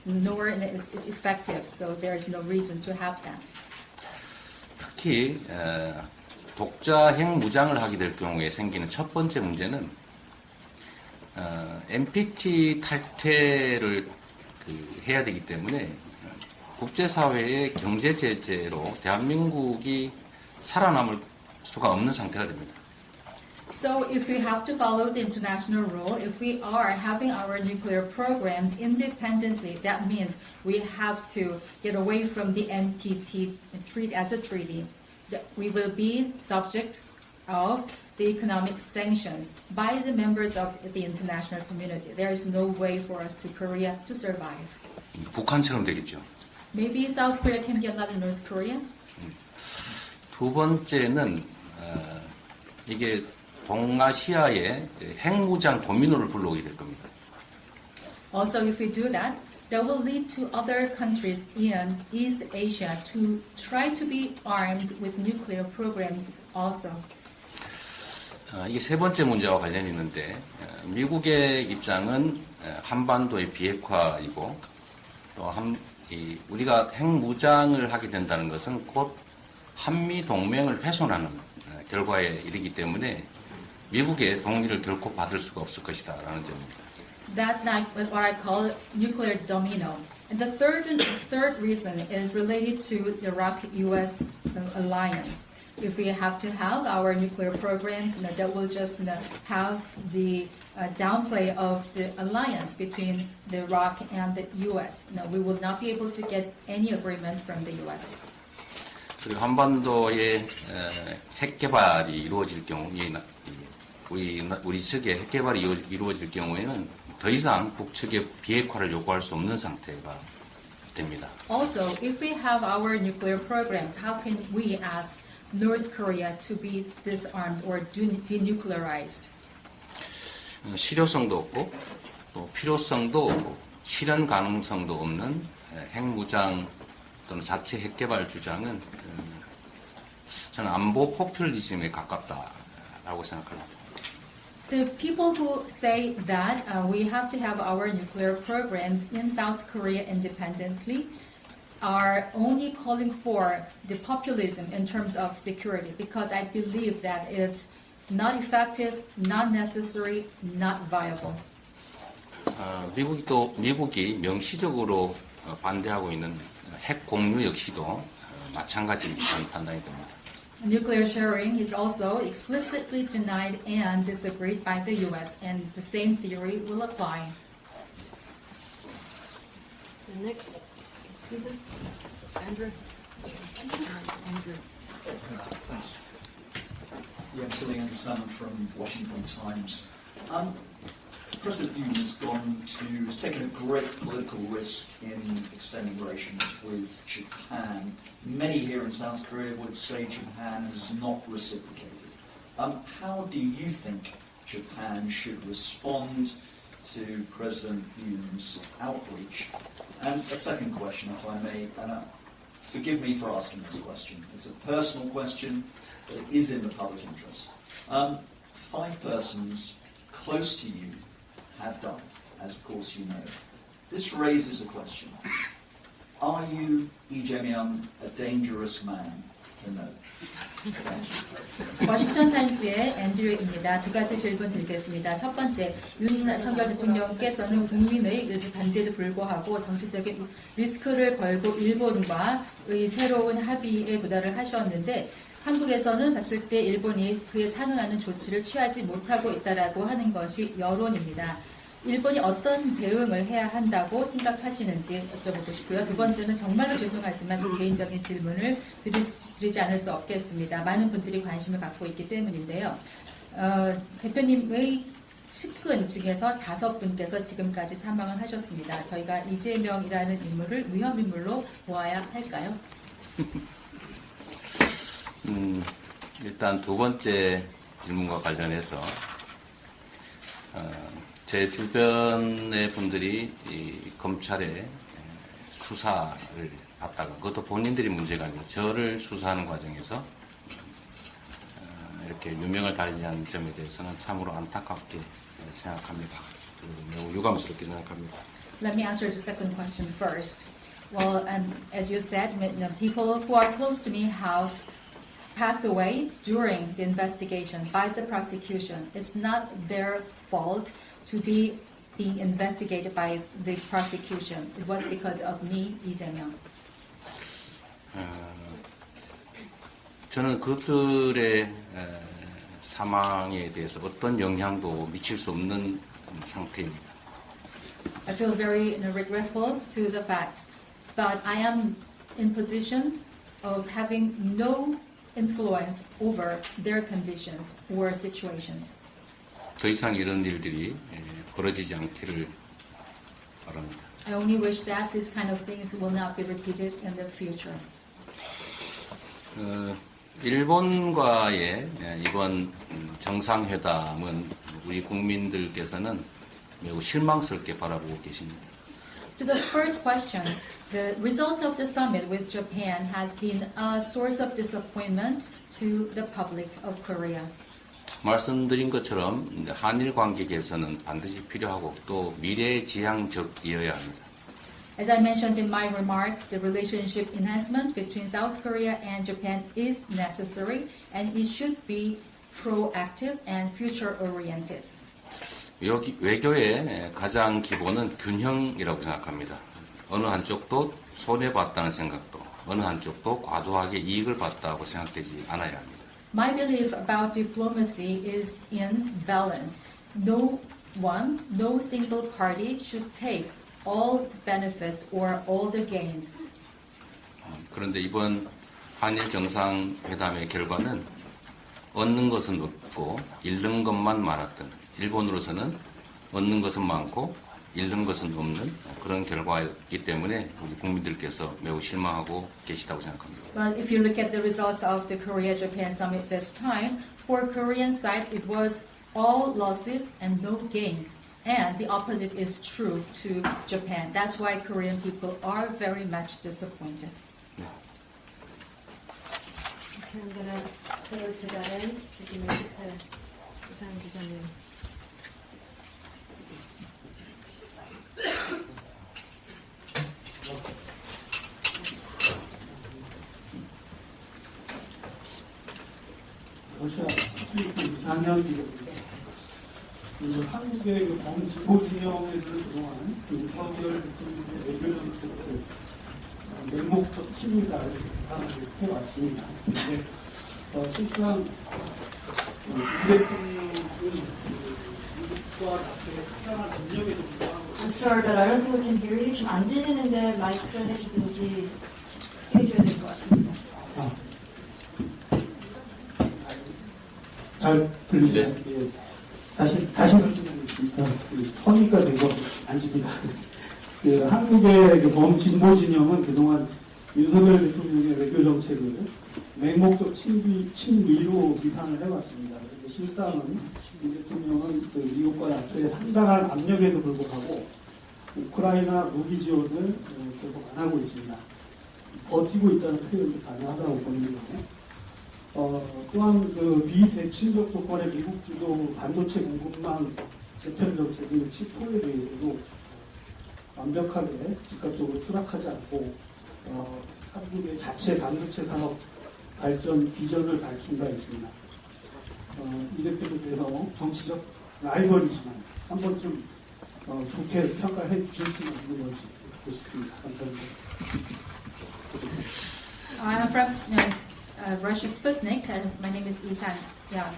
nor is it effective. So there is no reason to have that. 특히 독자 핵 무장을 하게 될 경우에 생기는 첫 번째 문제는 NPT 탈퇴를 해야 되기 때문에 국제사회의 경제 제재로 대한민국이 살아남을 수가 없는 상태가 됩니다. So if we have to follow the international rule, if we are having our nuclear programs independently, that means we have to get away from the NPT treaty as a treaty. We will be subject of the economic sanctions by the members of the international community. There is no way for us to Korea to survive. 북한처럼 되겠죠. Maybe South Korea can be another North Korea. 두 번째는 이게 동아시아의 핵무장 도미노를 불러오게 될 겁니다. Also, if we do that, that will lead to other countries in East Asia to try to be armed with nuclear programs also. 이게 세 번째 문제와 관련이 있는데 미국의 입장은 한반도의 비핵화이고 또 우리가 핵무장을 하게 된다는 것은 곧 한미 동맹을 훼손하는 결과에 이르기 때문에 미국의 동의를 결코 받을 수가 없을 것이다라는 점입니다. That's not what I call nuclear domino. And the third reason is related to the ROK-US alliance. If we have to have our nuclear programs, that will just have the downplay of the alliance between the ROK and the US. We will not be able to get any agreement from the US. 그리고 한반도의 핵 개발이 이루어질 경우, 우리 측의 핵 개발이 이루어질 경우에는 더 이상 북측의 비핵화를 요구할 수 없는 상태가 됩니다. Also, if we have our nuclear programs, how can we ask North Korea to be disarmed or denuclearized? 실효성도 없고 또 필요성도 없고 실현 가능성도 없는 핵무장 또는 자체 핵개발 주장은 저는 안보 포퓰리즘에 가깝다라고 생각합니다. The people who say that we have to have our nuclear programs in South Korea independently are only calling for the populism in terms of security because I believe that it's not effective, not necessary, not viable. 미국이 명시적으로 반대하고 있는 핵 공유 역시도 마찬가지라는 판단이 됩니다. Nuclear sharing is also explicitly denied and disagreed by the U.S., and the same theory will apply. The next, Stephen, Andrew. Andrew. Thanks. Yeah, I'm Billy Andrew Salmon from Washington Times. President Yoon has taken a great political risk in extending relations with Japan. Many here in South Korea would say Japan has not reciprocated. How do you think Japan should respond to President Yoon's outreach? And a second question, if I may, and forgive me for asking this question. It's a personal question, but it is in the public interest. 5 persons close to you have died, as of course you know. This raises a question. Are you, Lee Jae-myung, a dangerous man to know? 워싱턴 타임스의 앤드류입니다. 2가지 질문 드리겠습니다. 첫 번째, 윤석열 대통령께서는 국민의 일부 반대에도 불구하고 정치적인 리스크를 걸고 일본과의 새로운 합의에 도달을 하셨는데 한국에서는 봤을 때 일본이 그에 상응하는 조치를 취하지 못하고 있다라고 하는 것이 여론입니다. 일본이 어떤 대응을 해야 한다고 생각하시는지 여쭤보고 싶고요. 두 번째는 정말로 죄송하지만 개인적인 질문을 드리지 않을 수 없겠습니다. 많은 분들이 관심을 갖고 있기 때문인데요. 대표님의 측근 중에서 5분께서 지금까지 사망을 하셨습니다. 저희가 이재명이라는 인물을 위험인물로 보아야 할까요? 일단 두 번째 질문과 관련해서 제 주변의 분들이 이 검찰의 수사를 받다가 그것도 본인들이 문제가 아니고 저를 수사하는 과정에서 이렇게 유명을 달리한 점에 대해서는 참으로 안타깝게 생각합니다. 그리고 매우 유감스럽게 생각합니다. Let me answer the second question first. Well, as you said, people who are close to me have passed away during the investigation by the prosecution. It's not their fault to be being investigated by the prosecution. It was because of me, Lee Jae-myung. 저는 그들의 사망에 대해서 어떤 영향도 미칠 수 없는 상태입니다. I feel very regretful to the fact, but I am in position of having no influence over their conditions or situations. 더 이상 이런 일들이 벌어지지 않기를 바랍니다. I only wish that this kind of things will not be repeated in the future. 일본과의 이번 정상회담은 우리 국민들께서는 매우 실망스럽게 바라보고 계십니다. To the first question, the result of the summit with Japan has been a source of disappointment to the public of Korea. 말씀드린 것처럼 한일 관계 개선은 반드시 필요하고 또 미래지향적이어야 합니다. As I mentioned in my remark, the relationship enhancement between South Korea and Japan is necessary and it should be proactive and future-oriented. 외교의 가장 기본은 균형이라고 생각합니다. 어느 한쪽도 손해봤다는 생각도 어느 한쪽도 과도하게 이익을 봤다고 생각되지 않아야 합니다. My belief about diplomacy is in balance. No single party should take all the benefits or all the gains. 그런데 이번 한일 정상회담의 결과는 얻는 것은 없고 잃는 것만 많았던 일본으로서는 얻는 것은 많고 잃는 것은 없는 그런 결과이기 때문에 우리 국민들께서 매우 실망하고 계시다고 생각합니다. Well, if you look at the results of the Korea-Japan summit this time, for Korean side, it was all losses and no gains. And the opposite is true to Japan. That's why Korean people are very much disappointed. Okay, I'm going to go to that end. 지금 이상 기자님. 러시아 스플리트 이상현 기자입니다. 한국의 그 범진보 진영에서 그동안 윤석열 대통령의 외교 정책을 맹목적 침이다 이렇게 비판을 해왔습니다. 그런데 실상 윤 대통령은 미국과 나토의 가장한 압력에도 불구하고 I'm sorry, but I don't think we can hear you. 좀 안 들리는데 마이크를 해주든지 해줘야 될 것 같습니다. 잘 들리죠? 네. 예. 다시 말씀드리겠습니다. 선의가 되고 앉습니다. 한국의 그 범진보 진영은 그동안 윤석열 대통령의 외교 정책을 맹목적 친미로 비판을 해왔습니다. 실상은 윤 대통령은 그 미국과 나토의 상당한 압력에도 불구하고 우크라이나 무기 지원을 계속 안 하고 있습니다. 버티고 있다는 표현도 가능하다고 보는데요. 또한 그 비대칭적 조건의 미국 주도 반도체 공급망 재편 정책인 치포에 대해서도 완벽하게 즉각적으로 수락하지 않고 한국의 자체 반도체 산업 발전 비전을 밝힌 바 있습니다. 이 대표님께서 정치적 라이벌이지만 한 번쯤 좋게 평가해 주실 수 있는 건지 듣고 싶습니다. 감사합니다. I'm from Russia Sputnik, and my name is Isan. Yeah.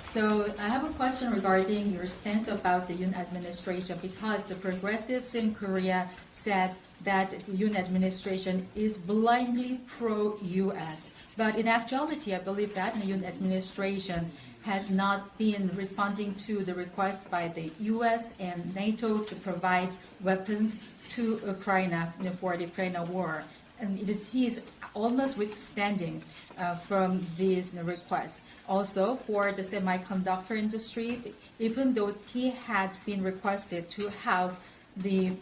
So I have a question regarding your stance about the Yoon administration, because the progressives in Korea said that the Yoon administration is blindly pro-U.S. But in actuality, I believe that the Yoon administration has not been responding to the request by the U.S. and NATO to provide weapons to Ukraine for the Ukraine war. And he is almost withstanding from these requests. Also, for the semiconductor industry, even though he had been requested to have the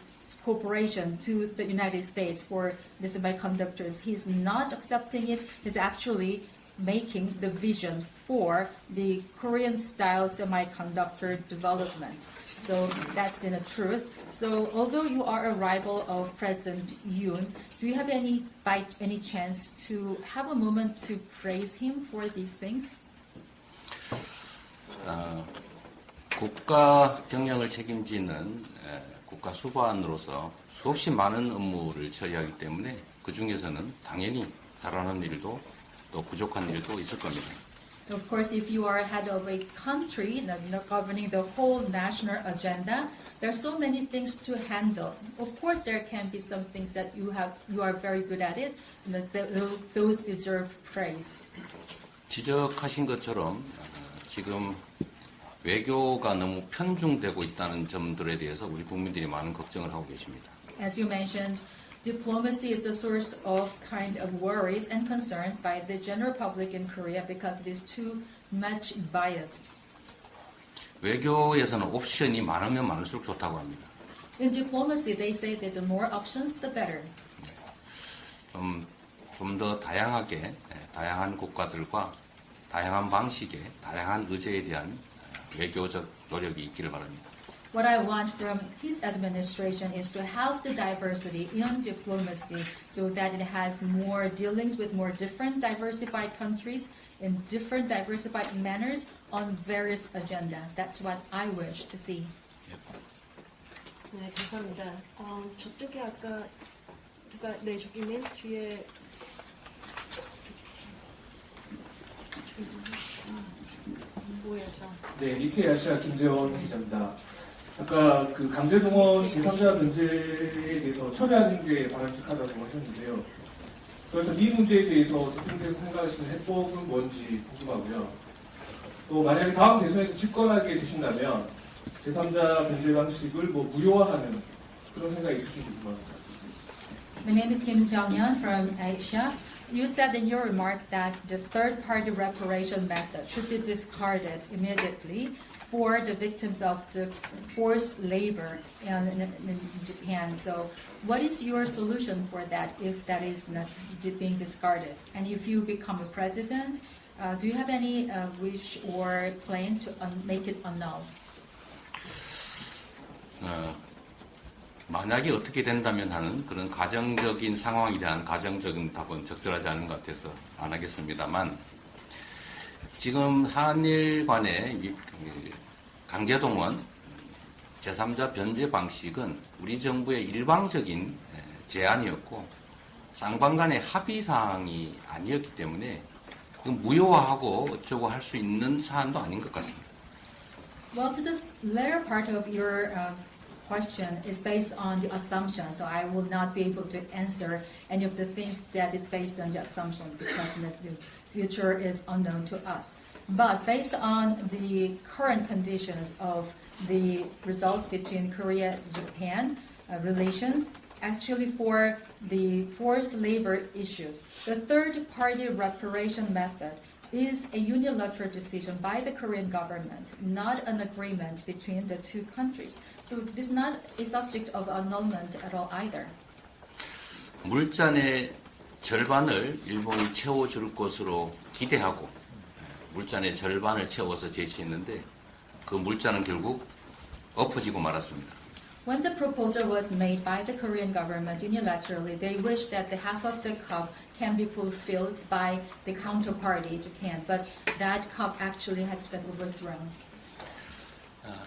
cooperation to the United States for the semiconductors, he's not accepting it. He's actually making the vision for the Korean-style semiconductor development. So that's the truth. So although you are a rival of President Yoon, do you have any chance to have a moment to praise him for these things? 국가 경영을 책임지는 국가 수반으로서 수없이 많은 업무를 처리하기 때문에 그 중에서는 당연히 잘하는 일도 또 부족한 일도 있을 겁니다. Of course, if you are head of a country governing the whole national agenda, there are so many things to handle. Of course, there can be some things that you are very good at it, and those deserve praise. 지적하신 것처럼 지금 외교가 너무 편중되고 있다는 점들에 대해서 우리 국민들이 많은 걱정을 하고 계십니다. As you mentioned, diplomacy is the source of kind of worries and concerns by the general public in Korea because it is too much biased. 외교에서는 옵션이 많으면 많을수록 좋다고 합니다. In diplomacy, they say that the more options, the better. 좀 더 다양하게, 다양한 국가들과 다양한 방식의, 다양한 의제에 대한 외교적 노력이 있기를 바랍니다. What I want from his administration is to have the diversity in diplomacy so that it has more dealings with more different diversified countries in different diversified manners on various agenda. That's what I wish to see. 네, 감사합니다. 저쪽에 아까 누가 저기님 뒤에 네, 니트의 아시아 김재원 기자입니다. 아까 그 강제동원 제3자 문제에 대해서 철회하는 게 바람직하다고 하셨는데요. 그렇다면 이 문제에 대해서 대통령께서 생각하시는 해법은 뭔지 궁금하고요. 또 만약에 다음 대선에서 집권하게 되신다면 제3자 변제 방식을 무효화하는 그런 생각이 있으신지 궁금합니다. My name is Kim Jong-yeon from Asia. You said in your remark that the third-party reparation method should be discarded immediately for the victims of the forced labor in Japan. So what is your solution for that if that is not being discarded? And if you become a president, do you have any wish or plan to make it annulled? 만약에 어떻게 된다면 하는 그런 가정적인 상황에 대한 가정적인 답은 적절하지 않은 것 같아서 안 하겠습니다만, 지금 한일 간의 강제동원 제3자 변제 방식은 우리 정부의 일방적인 제안이었고 쌍방 간의 합의사항이 아니었기 때문에 무효화하고 어쩌고 할 수 있는 사안도 아닌 것 같습니다. Well, to this latter part of your question is based on the assumption, so I will not be able to answer any of the things that is based on the assumption because the future is unknown to us. But based on the current conditions of the results between Korea-Japan relations, actually for the forced labor issues, the third-party reparation method is a unilateral decision by the Korean government, not an agreement between the two countries. So this is not a subject of annulment at all either. 물잔의 절반을 일본이 채워줄 것으로 기대하고 물잔의 절반을 채워서 제시했는데 그 물잔은 결국 엎어지고 말았습니다. When the proposal was made by the Korean government unilaterally, they wished that the half of the cup can be fulfilled by the counterparty, Japan, but that cup actually has been overthrown.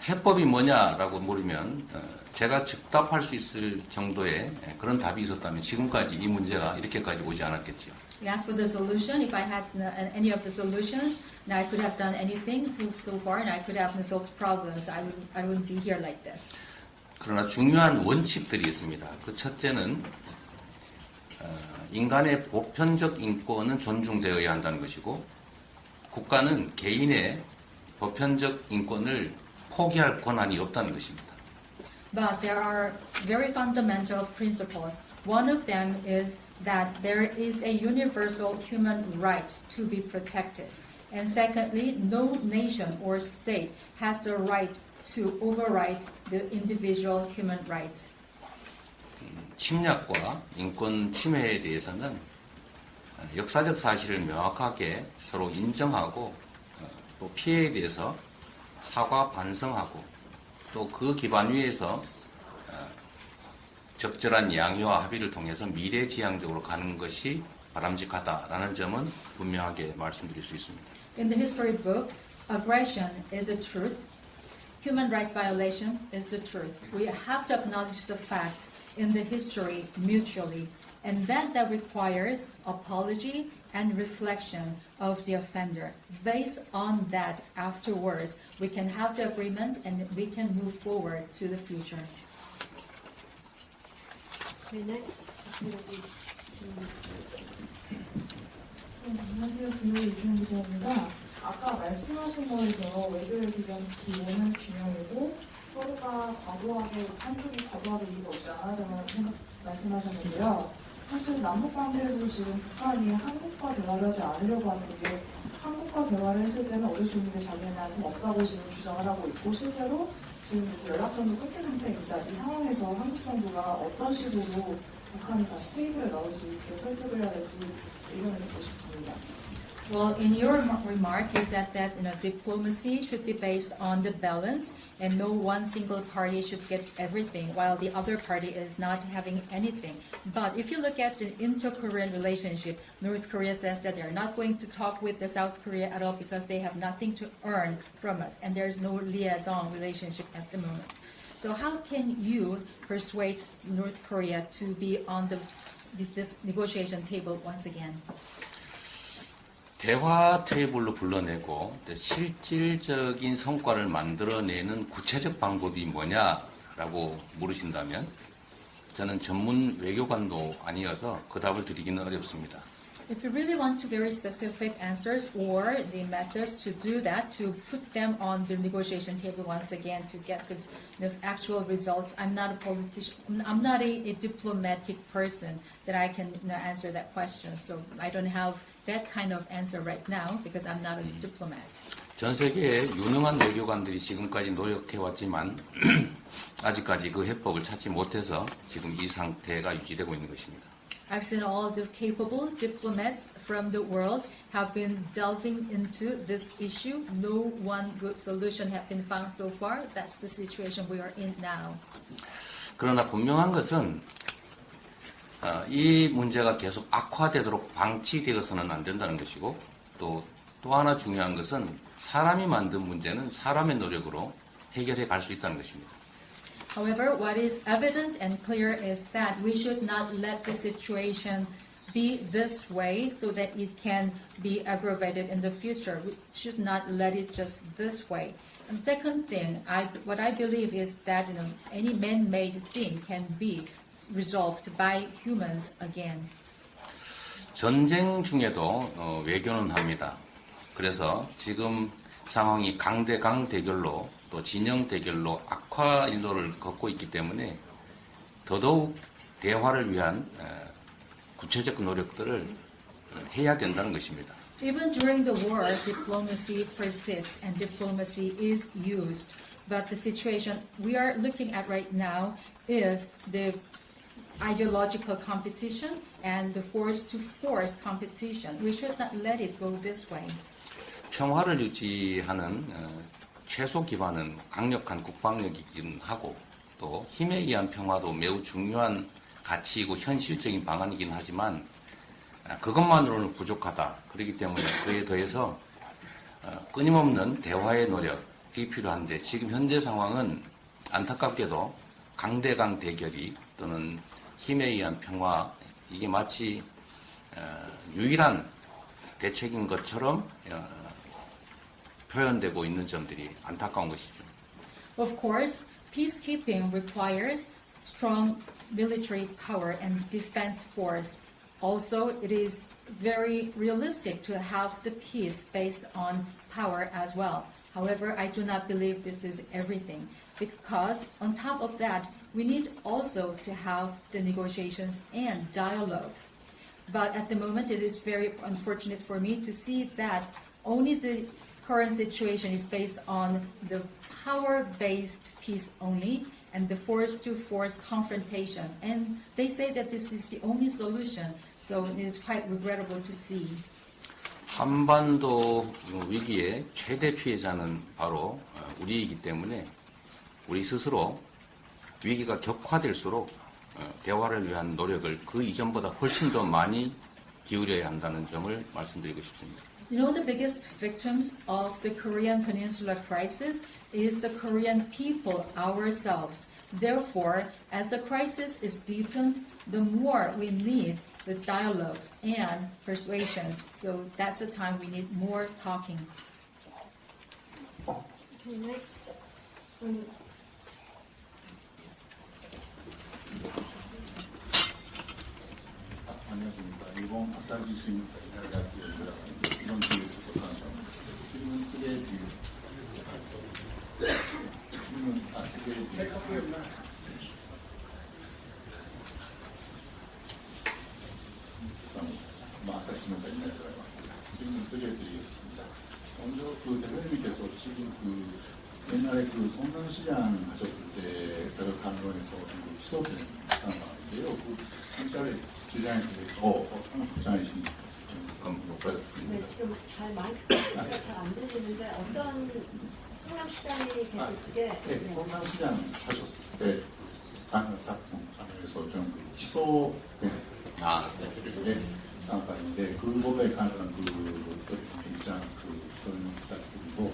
해법이 뭐냐라고 물으면 제가 즉답할 수 있을 정도의 그런 답이 있었다면 지금까지 이 문제가 이렇게까지 오지 않았겠죠. You asked for the solution. If I had any of the solutions, then I could have done anything so far, and I could have solved problems. I wouldn't be here like this. 그러나 중요한 원칙들이 있습니다. 그 첫째는 인간의 보편적 인권은 존중되어야 한다는 것이고 국가는 개인의 보편적 인권을 포기할 권한이 없다는 것입니다. But there are very fundamental principles. One of them is that there is a universal human rights to be protected. And secondly, no nation or state has the right to override the individual human rights. 침략과 인권 침해에 대해서는 역사적 사실을 명확하게 서로 인정하고 또 피해에 대해서 사과 반성하고 또 그 기반 위에서 적절한 양해와 합의를 통해서 미래지향적으로 가는 것이 바람직하다라는 점은 분명하게 말씀드릴 수 있습니다. In the history book, aggression is the truth. Human rights violation is the truth. We have to acknowledge the facts in the history mutually, and that requires apology and reflection of the offender. Based on that, afterwards, we can have the agreement and we can move forward to the future. Okay, next. 안녕하세요. 비노의 이주영 기자입니다. 아까 말씀하신 거에서 외교의 기본은 균형이고 서로가 과도하게 한쪽이 과도하게 이익이 없지 않아야라는 말씀하셨는데요. 사실 남북관계에서도 지금 북한이 한국과 대화를 하지 않으려고 하는 게 한국과 대화를 했을 때는 어쩔 수 없는데 자기는 없다고 지금 주장을 하고 있고 실제로 지금 연락선도 끊긴 상태입니다. 이 상황에서 한국 정부가 어떤 식으로 북한이 다시 테이블에 나올 수 있게 설득을 해야 될지 의견을 듣고 싶습니다. Well, in your remark is that diplomacy should be based on the balance and no one single party should get everything while the other party is not having anything. But if you look at the inter-Korean relationship, North Korea says that they're not going to talk with the South Korea at all because they have nothing to earn from us and there's no liaison relationship at the moment. So how can you persuade North Korea to be on this negotiation table once again? 대화 테이블로 불러내고 실질적인 성과를 만들어내는 구체적 방법이 뭐냐라고 물으신다면 저는 전문 외교관도 아니어서 그 답을 드리기는 어렵습니다. If you really want to very specific answers or the methods to do that, to put them on the negotiation table once again to get the actual results, I'm not a politician. I'm not a diplomatic person that I can answer that question. So I don't have that kind of answer right now because I'm not a diplomat. 전 세계의 유능한 외교관들이 지금까지 노력해왔지만 아직까지 그 해법을 찾지 못해서 지금 이 상태가 유지되고 있는 것입니다. I've seen all the capable diplomats from the world have been delving into this issue. No one good solution has been found so far. That's the situation we are in now. 그러나 분명한 것은 이 문제가 계속 악화되도록 방치되어서는 안 된다는 것이고 또 하나 중요한 것은 사람이 만든 문제는 사람의 노력으로 해결해 갈 수 있다는 것입니다. However, what is evident and clear is that we should not let the situation be this way so that it can be aggravated in the future. We should not let it just this way. And second thing, what I believe is that any man-made thing can be resolved by humans again. 전쟁 중에도 외교는 합니다. 그래서 지금 상황이 강대강 대결로 또 진영 대결로 악화 일로를 걷고 있기 때문에 더더욱 대화를 위한 구체적 노력들을 해야 된다는 것입니다. Even during the war, diplomacy persists and diplomacy is used. But the situation we are looking at right now is the ideological competition and the force-to-force competition. We should not let it go this way. 평화를 유지하는 최소 기반은 강력한 국방력이긴 하고 또 힘에 의한 평화도 매우 중요한 가치이고 현실적인 방안이긴 하지만 그것만으로는 부족하다. 그렇기 때문에 그에 더해서 끊임없는 대화의 노력이 필요한데 지금 현재 상황은 안타깝게도 강대강 대결이 또는 힘에 의한 평화 이게 마치 유일한 대책인 것처럼 표현되고 있는 점들이 안타까운 것이죠. Of course, peacekeeping requires strong military power and defense force. Also, it is very realistic to have the peace based on power as well. However, I do not believe this is everything because on top of that, we need also to have the negotiations and dialogues. But at the moment, it is very unfortunate for me to see that only the current situation is based on the power-based peace only and the force-to-force confrontation. And they say that this is the only solution, so it is quite regrettable to see. 한반도 위기의 최대 피해자는 바로 우리이기 때문에 우리 스스로 위기가 격화될수록 대화를 위한 노력을 그 이전보다 훨씬 더 많이 기울여야 한다는 점을 말씀드리고 싶습니다. You know, the biggest victims of the Korean Peninsula crisis is the Korean people ourselves. Therefore, as the crisis is deepened, the more we need the dialogues and persuasions. So that's the time we need more talking. Okay, next. 안녕하십니까. 일본 아사히 신문사 이나리다키입니다. 이런 기회를 주셔서 감사합니다. 질문 크게 드리겠습니다. 질문 크게 드리겠습니다. 죄송합니다. 아사히 신문사 이나리다키입니다. 질문 크게 드리겠습니다. 먼저 대표님께서 지금 옛날에 성남시장 하셨을 때 사격한론에서 시설된 상황인데요. 한달에 주장에 대해서 어떤 입장이신지 좀 높아졌습니다. 네, 지금 마이크가 잘 안 들리는데 어떤 성남시장이 계셨을 때 네, 성남시장 하셨을 때 다른 사건에서 좀 희소된 상황인데 그거에 관한 입장 설명 부탁드리고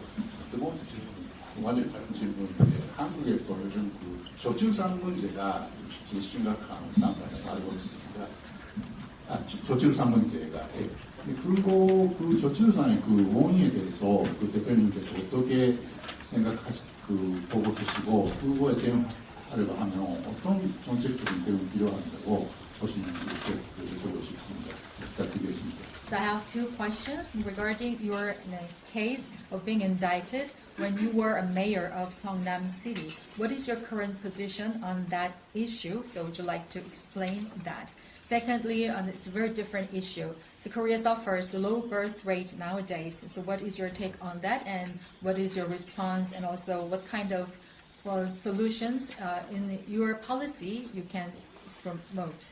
두 번째 질문 완전히 다른 질문인데 한국에서 요즘 저출산 문제가 심각한 상황을 알고 있습니다. 저출산 문제가. 그리고 저출산의 원인에 대해서 대표님께서 어떻게 보고 계시고 그거에 대응하려고 하면 어떤 정책적인 대응이 필요한다고 보시는지 이렇게 여쭤보고 싶습니다. 부탁드리겠습니다. So I have two questions regarding your case of being indicted when you were a mayor of Seongnam City. What is your current position on that issue? So would you like to explain that? Secondly, it's a very different issue. So Korea suffers the low birth rate nowadays. So what is your take on that, and what is your response, and also what kind of solutions in your policy you can promote?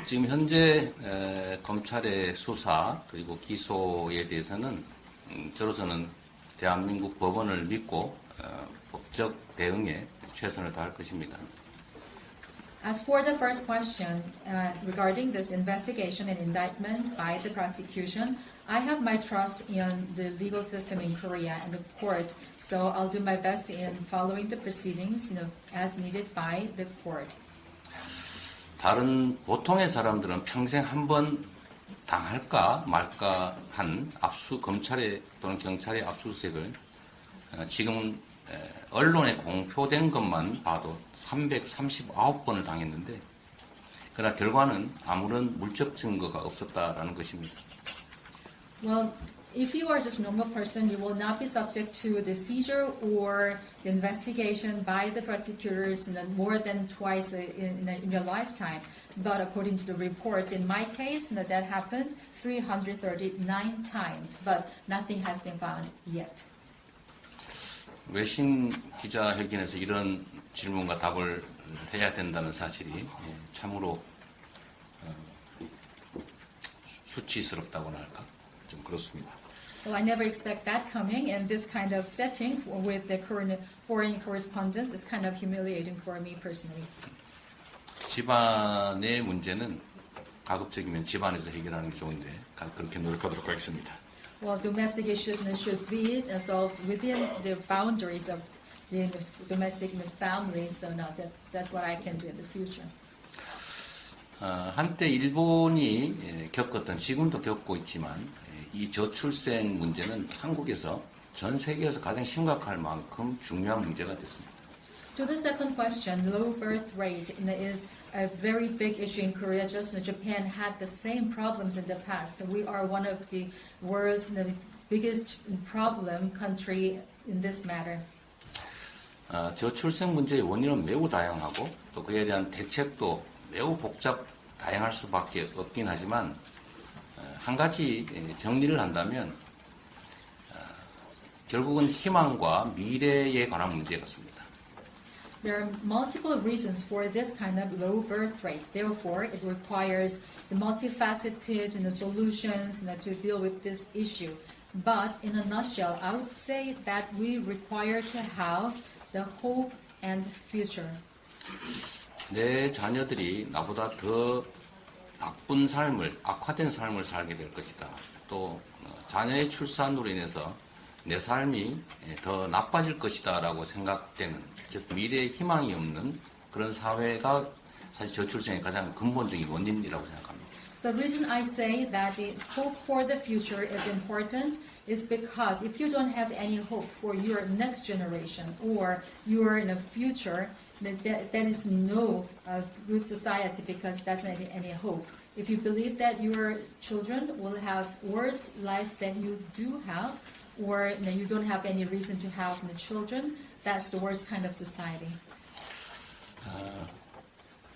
지금 현재 검찰의 수사 그리고 기소에 대해서는 저로서는 대한민국 법원을 믿고 법적 대응에 최선을 다할 것입니다. As for the first question regarding this investigation and indictment by the prosecution, I have my trust in the legal system in Korea and the court, so I'll do my best in following the proceedings as needed by the court. 다른 보통의 사람들은 평생 한 번 당할까 말까 한 검찰의 또는 경찰의 압수수색을 지금 언론에 공표된 것만 봐도 339번을 당했는데, 그러나 결과는 아무런 물적 증거가 없었다라는 것입니다. Well, if you are just a normal person, you will not be subject to the seizure or the investigation by the prosecutors more than twice in your lifetime. But according to the reports, in my case, that happened 339 times, but nothing has been found yet. 외신 기자회견에서 이런 질문과 답을 해야 된다는 사실이 참으로 수치스럽다고나 할까? 좀 그렇습니다. Well, I never expect that coming, and this kind of setting with the current foreign correspondence is kind of humiliating for me personally. 집안의 문제는 가급적이면 집안에서 해결하는 게 좋은데 그렇게 노력하도록 하겠습니다. Well, domestic issues should be solved within the boundaries of the domestic family, so no, that's what I can do in the future. 한때 일본이 겪었던, 지금도 겪고 있지만 이 저출생 문제는 한국에서 전 세계에서 가장 심각할 만큼 중요한 문제가 됐습니다. To the second question, low birth rate is a very big issue in Korea. Just Japan had the same problems in the past. We are one of the world's biggest problem country in this matter. 저출생 문제의 원인은 매우 다양하고 또 그에 대한 대책도 매우 다양할 수밖에 없긴 하지만 한 가지 정리를 한다면 결국은 희망과 미래에 관한 문제 같습니다. There are multiple reasons for this kind of low birth rate. Therefore, it requires the multifaceted solutions to deal with this issue. But in a nutshell, I would say that we require to have the hope and future. 내 자녀들이 나보다 더 나쁜 삶을, 악화된 삶을 살게 될 것이다. 또 자녀의 출산으로 인해서 내 삶이 더 나빠질 것이다 라고 생각되는, 즉 미래에 희망이 없는 그런 사회가 사실 저출생의 가장 근본적인 원인이라고 생각합니다. The reason I say that the hope for the future is important is because if you don't have any hope for your next generation or your future, there is no good society because that's not any hope. If you believe that your children will have worse life than you do have, or you don't have any reason to have the children, that's the worst kind of society.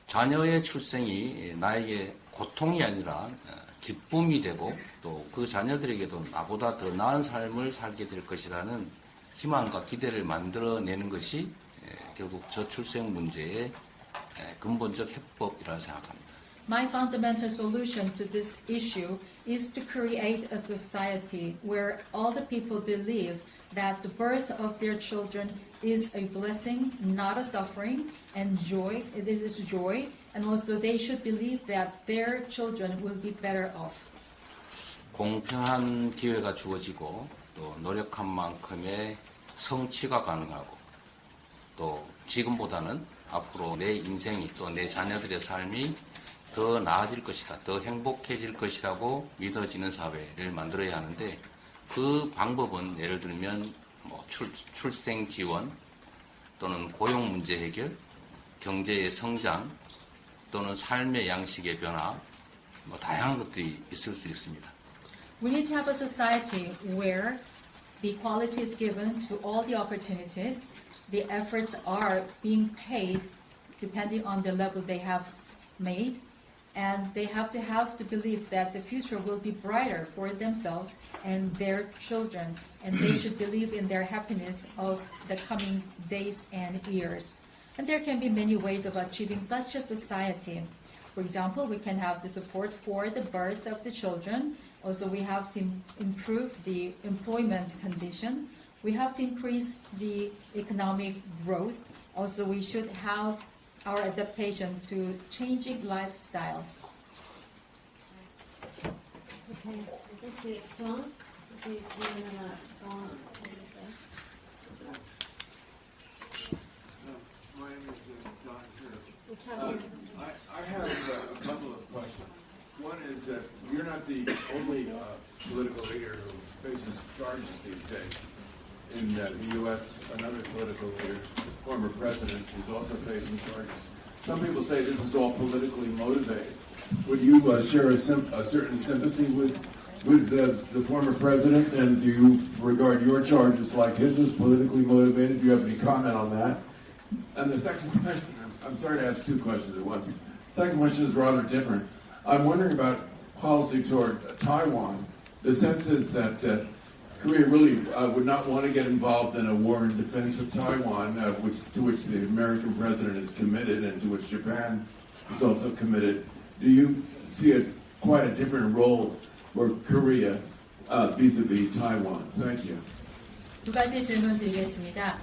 자녀의 출생이 나에게 고통이 아니라 기쁨이 되고 또 그 자녀들에게도 나보다 더 나은 삶을 살게 될 것이라는 희망과 기대를 만들어내는 것이 결국 저출생 문제의 근본적 해법이라고 생각합니다. My fundamental solution to this issue is to create a society where all the people believe that the birth of their children is a blessing, not a suffering, and joy. This is joy, and also they should believe that their children will be better off. 공평한 기회가 주어지고 또 노력한 만큼의 성취가 가능하고 또 지금보다는 앞으로 내 인생이 또 내 자녀들의 삶이 더 나아질 것이다, 더 행복해질 것이라고 믿어지는 사회를 만들어야 하는데 그 방법은 예를 들면 출생 지원 또는 고용 문제 해결 경제의 성장 또는 삶의 양식의 변화, 다양한 것들이 있을 수 있습니다. We need to have a society where the equality is given to all the opportunities, the efforts are being paid depending on the level they have made, and they have to believe that the future will be brighter for themselves and their children, and they should believe in their happiness of the coming days and years. And there can be many ways of achieving such a society. For example, we can have the support for the birth of the children. Also, we have to improve the employment condition. We have to increase the economic growth. Also, we should have our adaptation to changing lifestyles. My name is Don here. I have a couple of questions. One is that you're not the only political leader who faces charges these days. In the U.S., another political leader, former president, is also facing charges. Some people say this is all politically motivated. Would you share a certain sympathy with the former president, and do you regard your charges like his as politically motivated? Do you have any comment on that? And the second question, I'm sorry to ask two questions at once. The second question is rather different. I'm wondering about policy toward Taiwan. The sense is that Korea really would not want to get involved in a war in defense of Taiwan, to which the American president is committed and to which Japan is also committed. Do you see quite a different role for Korea vis-a-vis Taiwan? Thank you. 두 가지 질문 드리겠습니다.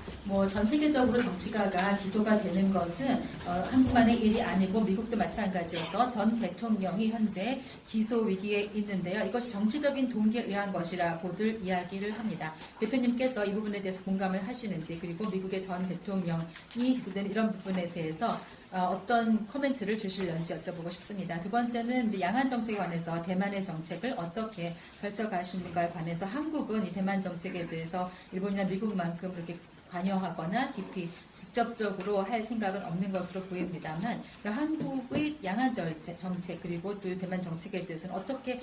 전 세계적으로 정치가가 기소가 되는 것은 한국만의 일이 아니고 미국도 마찬가지여서 전 대통령이 현재 기소 위기에 있는데요. 이것이 정치적인 동기에 의한 것이라고들 이야기를 합니다. 대표님께서 이 부분에 대해서 공감을 하시는지, 그리고 미국의 전 대통령이 기소된 이런 부분에 대해서 어떤 코멘트를 주실는지 여쭤보고 싶습니다. 두 번째는 이제 양안 정책에 관해서 대만의 정책을 어떻게 펼쳐가시는가에 관해서 한국은 이 대만 정책에 대해서 일본이나 미국만큼 그렇게 관여하거나 깊이 직접적으로 할 생각은 없는 것으로 보입니다만, 한국의 양안 정책 그리고 또 대만 정책에 대해서는 어떻게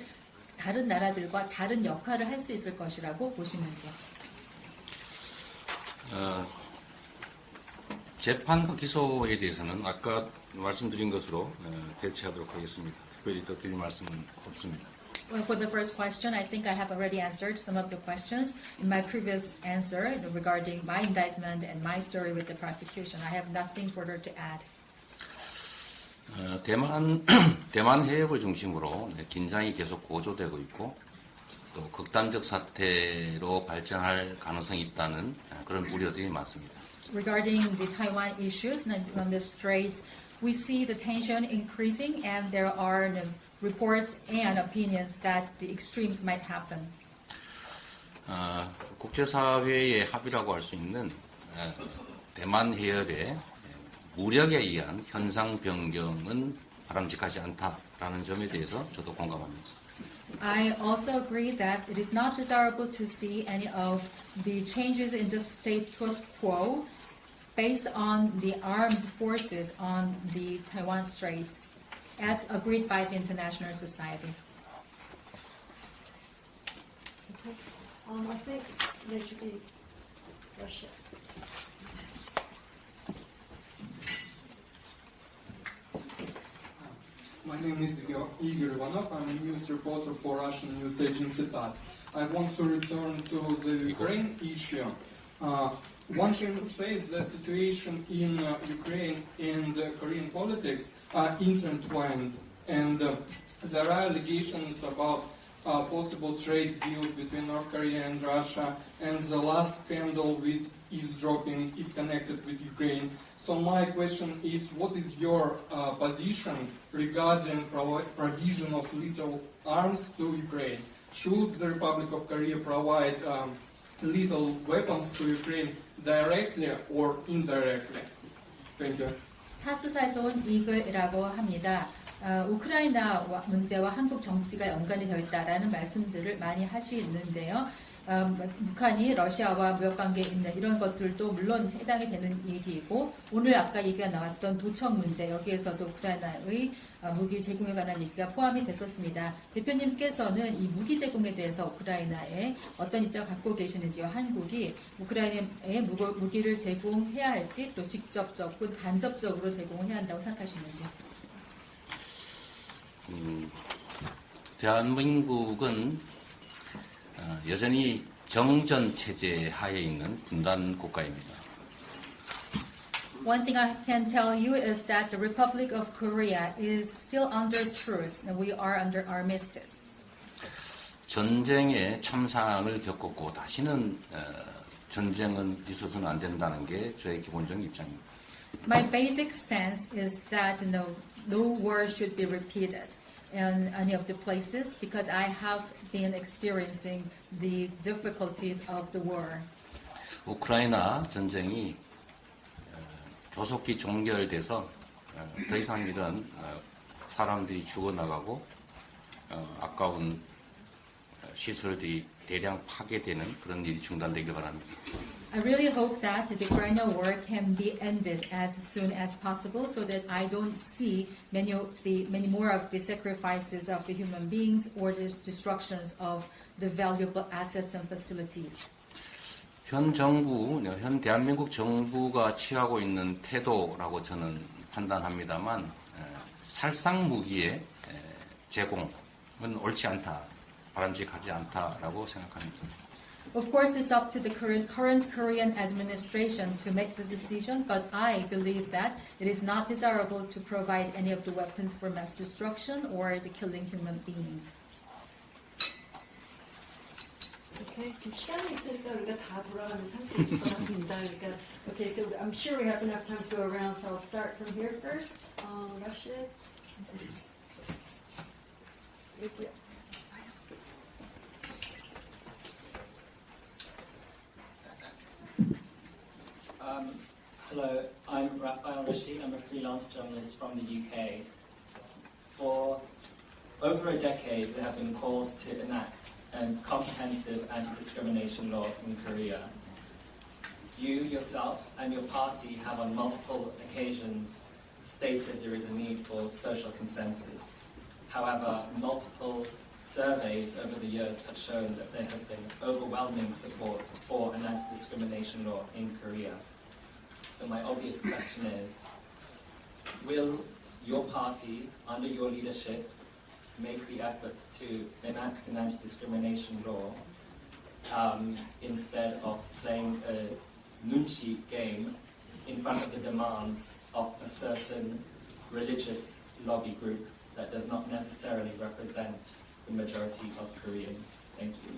다른 나라들과 다른 역할을 할 수 있을 것이라고 보시는지요? 재판과 기소에 대해서는 아까 말씀드린 것으로 대처하도록 하겠습니다. 특별히 더 드릴 말씀은 없습니다. Well, for the first question, I think I have already answered some of the questions in my previous answer regarding my indictment and my story with the prosecution. I have nothing further to add. 대만 해협을 중심으로 긴장이 계속 고조되고 있고 또 극단적 사태로 발전할 가능성이 있다는 그런 우려들이 많습니다. Regarding the Taiwan issues on the straits, we see the tension increasing and there are reports and opinions that the extremes might happen. 국제사회의 합의라고 할 수 있는 대만 해협의 무력에 의한 현상 변경은 바람직하지 않다라는 점에 대해서 저도 공감합니다. I also agree that it is not desirable to see any of the changes in the status quo based on the armed forces on the Taiwan Straits, as agreed by the international society. Okay. I think there should be Russia. My name is Igor Ivanov. I'm a news reporter for Russian news agency TASS. I want to return to the Ukraine issue. One can say the situation in Ukraine and Korean politics are intertwined, and there are allegations about possible trade deals between North Korea and Russia, and the last scandal with eavesdropping is connected with Ukraine. So my question is, what is your position regarding provision of lethal arms to Ukraine? Should the Republic of Korea provide lethal weapons to Ukraine directly or indirectly? Thank you. 타스사에서 온 이글이라고 합니다. 우크라이나 문제와 한국 정치가 연관이 되어 있다라는 말씀들을 많이 하시는데요. 북한이 러시아와 무역 관계에 있는 이런 것들도 물론 해당이 되는 얘기이고 오늘 아까 얘기가 나왔던 도청 문제 여기에서도 우크라이나의 무기 제공에 관한 얘기가 포함이 됐었습니다. 대표님께서는 이 무기 제공에 대해서 우크라이나에 어떤 입장을 갖고 계시는지요? 한국이 우크라이나에 무기를 제공해야 할지 또 직접적 혹은 간접적으로 제공을 해야 한다고 생각하시는지요? 대한민국은 여전히 정전 체제 하에 있는 분단 국가입니다. One thing I can tell you is that the Republic of Korea is still under truce and we are under armistice. 전쟁에 참상을 겪었고 다시는 전쟁은 있어서는 안 된다는 게 저의 기본적인 입장입니다. My basic stance is that no war should be repeated in any of the places because I have been experiencing the difficulties of the war. 우크라이나 전쟁이 조속히 종결돼서 더 이상 이런 사람들이 죽어나가고 아까운 시설들이 대량 파괴되는 그런 일이 중단되길 바랍니다. I really hope that the Ukrainian war can be ended as soon as possible so that I don't see many more of the sacrifices of the human beings or the destructions of the valuable assets and facilities. 현 대한민국 정부가 취하고 있는 태도라고 저는 판단합니다만 살상 무기의 제공은 옳지 않다, 바람직하지 않다라고 생각합니다. Of course, it's up to the current Korean administration to make the decision, but I believe that it is not desirable to provide any of the weapons for mass destruction or the killing human beings. Okay, 시간이 있으니까 우리가 다 돌아가는 상식이 있을 것 같습니다. 그러니까, okay, so I'm sure we have enough time to go around, so I'll start from here first. Russia. Hello, I'm Raphael Rashid. I'm a freelance journalist from the UK. For over a decade, there have been calls to enact a comprehensive anti-discrimination law in Korea. You yourself and your party have on multiple occasions stated there is a need for social consensus. However, multiple surveys over the years have shown that there has been overwhelming support for an anti-discrimination law in Korea. So my obvious question is, will your party, under your leadership, make the efforts to enact an anti-discrimination law instead of playing a nunchi game in front of the demands of a certain religious lobby group that does not necessarily represent the majority of Koreans? Thank you.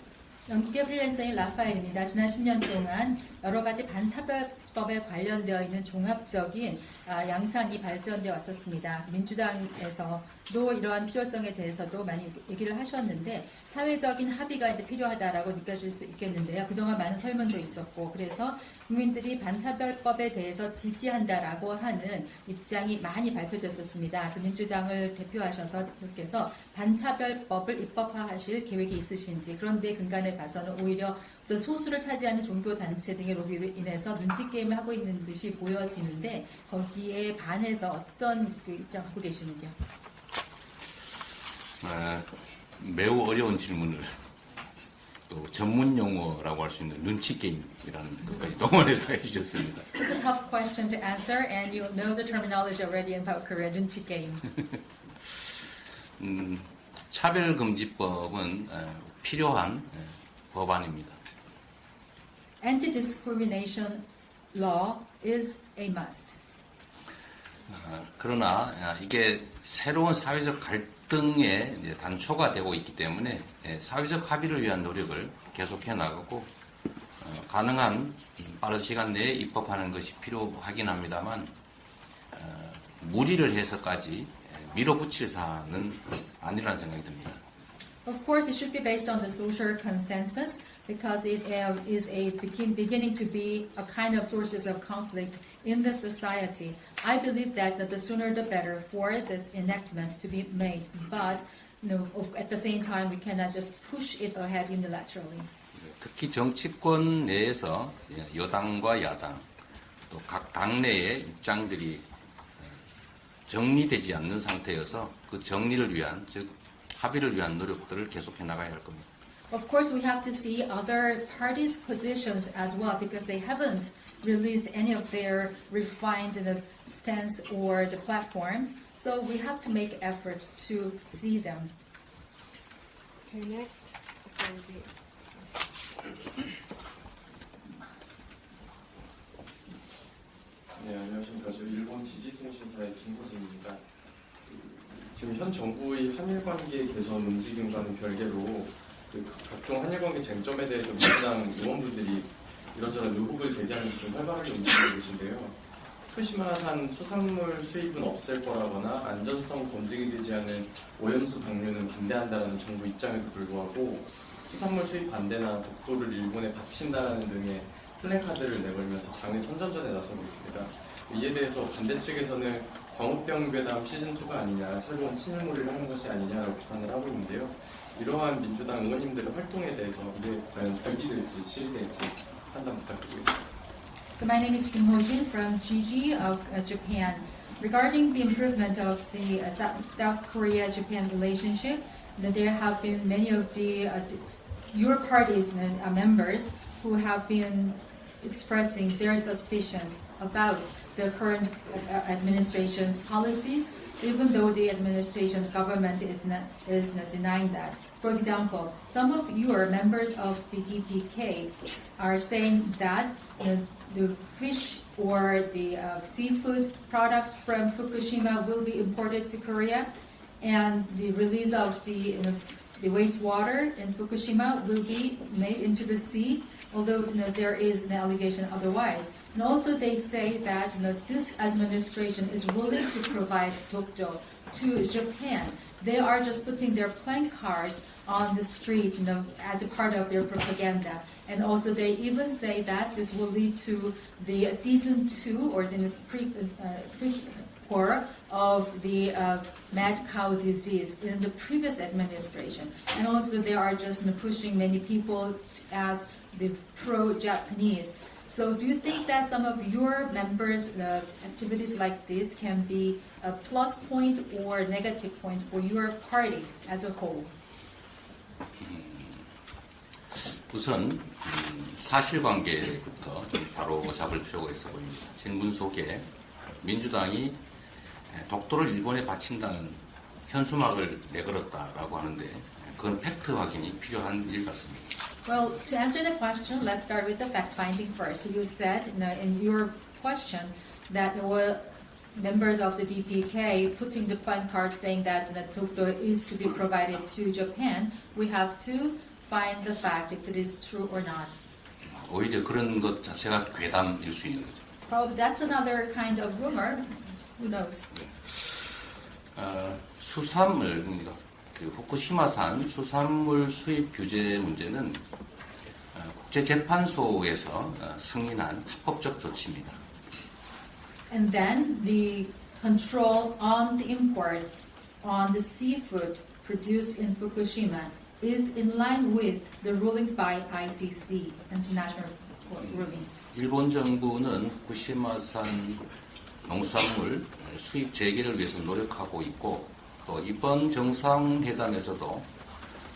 영국의 프리랜서인 라파엘입니다. 지난 10년 동안 여러 가지 반차별법에 관련되어 있는 종합적인 양상이 발전되어 왔었습니다. 민주당에서도 이러한 필요성에 대해서도 많이 얘기를 하셨는데 사회적인 합의가 이제 필요하다라고 느껴질 수 있겠는데요. 그동안 많은 설문도 있었고 그래서 국민들이 반차별법에 대해서 지지한다라고 하는 입장이 많이 발표됐었습니다. 그 민주당을 대표하셔서 이렇게서 반차별법을 입법화하실 계획이 있으신지 그런데 근간에 봐서는 오히려 어떤 소수를 차지하는 종교단체 등의 로비로 인해서 눈치게임을 하고 있는 듯이 보여지는데 거기에 반해서 어떤 입장 갖고 계시는지요? 매우 어려운 질문을 또 전문 용어라고 할 수 있는 눈치 게임이라는 것까지 동원해서 해주셨습니다. It's a tough question to answer, and you know the terminology already about Korea, 눈치 게임. 차별금지법은 필요한 법안입니다. Anti-discrimination law is a must. 그러나 이게 새로운 사회적 갈등의 이제 단초가 되고 있기 때문에 사회적 합의를 위한 노력을 계속해 나가고 가능한 빠른 시간 내에 입법하는 것이 필요하긴 합니다만 무리를 해서까지 밀어붙일 사안은 아니라는 생각이 듭니다. Of course, it should be based on the social consensus because it is beginning to be a kind of sources of conflict in the society. I believe that the sooner the better for this enactment to be made. But at the same time, we cannot just push it ahead unilaterally. 특히 정치권 내에서 여당과 야당 또 각 당내의 입장들이 정리되지 않는 상태여서 그 정리를 위한, 즉 합의를 위한 노력들을 계속해 나가야 할 겁니다. Of course, we have to see other parties' positions as well because they haven't released any of their refined stance or the platforms. So we have to make efforts to see them. Okay, next. 네, 안녕하십니까. 저 일본 지지통신사의 김호진입니다. 지금 현 정부의 한일 관계 개선 움직임과는 별개로 각종 한일 관계 쟁점에 대해서 민주당 의원분들이 이런저런 의혹을 제기하면서 좀 활발하게 움직이고 계신데요. 후쿠시마산 수산물 수입은 없앨 거라거나 안전성 검증이 되지 않은 오염수 방류는 반대한다는 정부 입장에도 불구하고 수산물 수입 반대나 독도를 일본에 바친다라는 등의 플래카드를 내걸면서 장외 선전전에 나서고 있습니다. 이에 대해서 반대 측에서는 광우병 괴담 시즌2가 아니냐, 새로운 친일몰이를 하는 것이 아니냐라고 비판을 하고 있는데요. 이러한 민주당 의원님들의 활동에 대해서 이게 과연 발기될지 실현될지 판단 부탁드리겠습니다. So my name is Kim Ho-jin from GG of Japan. Regarding the improvement of the South Korea-Japan relationship, there have been many of your party's members who have been expressing their suspicions about the current administration's policies, even though the administration government is not denying that. For example, some of your members of the DPK are saying that the fish or the seafood products from Fukushima will be imported to Korea, and the release of the wastewater in Fukushima will be made into the sea, although there is an allegation otherwise. And also they say that this administration is willing to provide Dokdo to Japan. They are just putting their plank cars on the street as a part of their propaganda. And also they even say that this will lead to the season 2 or the pre-war of the mad cow disease in the previous administration. And also they are just pushing many people as the pro-Japanese. So do you think that some of your members' activities like this can be a plus point or negative point for your party as a whole? 우선 사실관계부터 바로 잡을 필요가 있어 보입니다. 질문 속에 민주당이 독도를 일본에 바친다는 현수막을 내걸었다라고 하는데 그건 팩트 확인이 필요한 일 같습니다. Well, to answer the question, let's start with the fact-finding first. You said in your question that there were members of the DPK putting the placard saying that Dokdo is to be provided to Japan. We have to find the fact if it is true or not. 오히려 그런 것 자체가 괴담일 수 있는 거죠. Probably that's another kind of rumor. Who knows? 수산물, 그러니까 후쿠시마산 수산물 수입 규제 문제는 국제재판소에서 승인한 합법적 조치입니다. And then the control on the import on the seafood produced in Fukushima is in line with the rulings by ICC, International Ruling. 일본 정부는 후쿠시마산 농수산물 수입 재개를 위해서 노력하고 있고 또 이번 정상회담에서도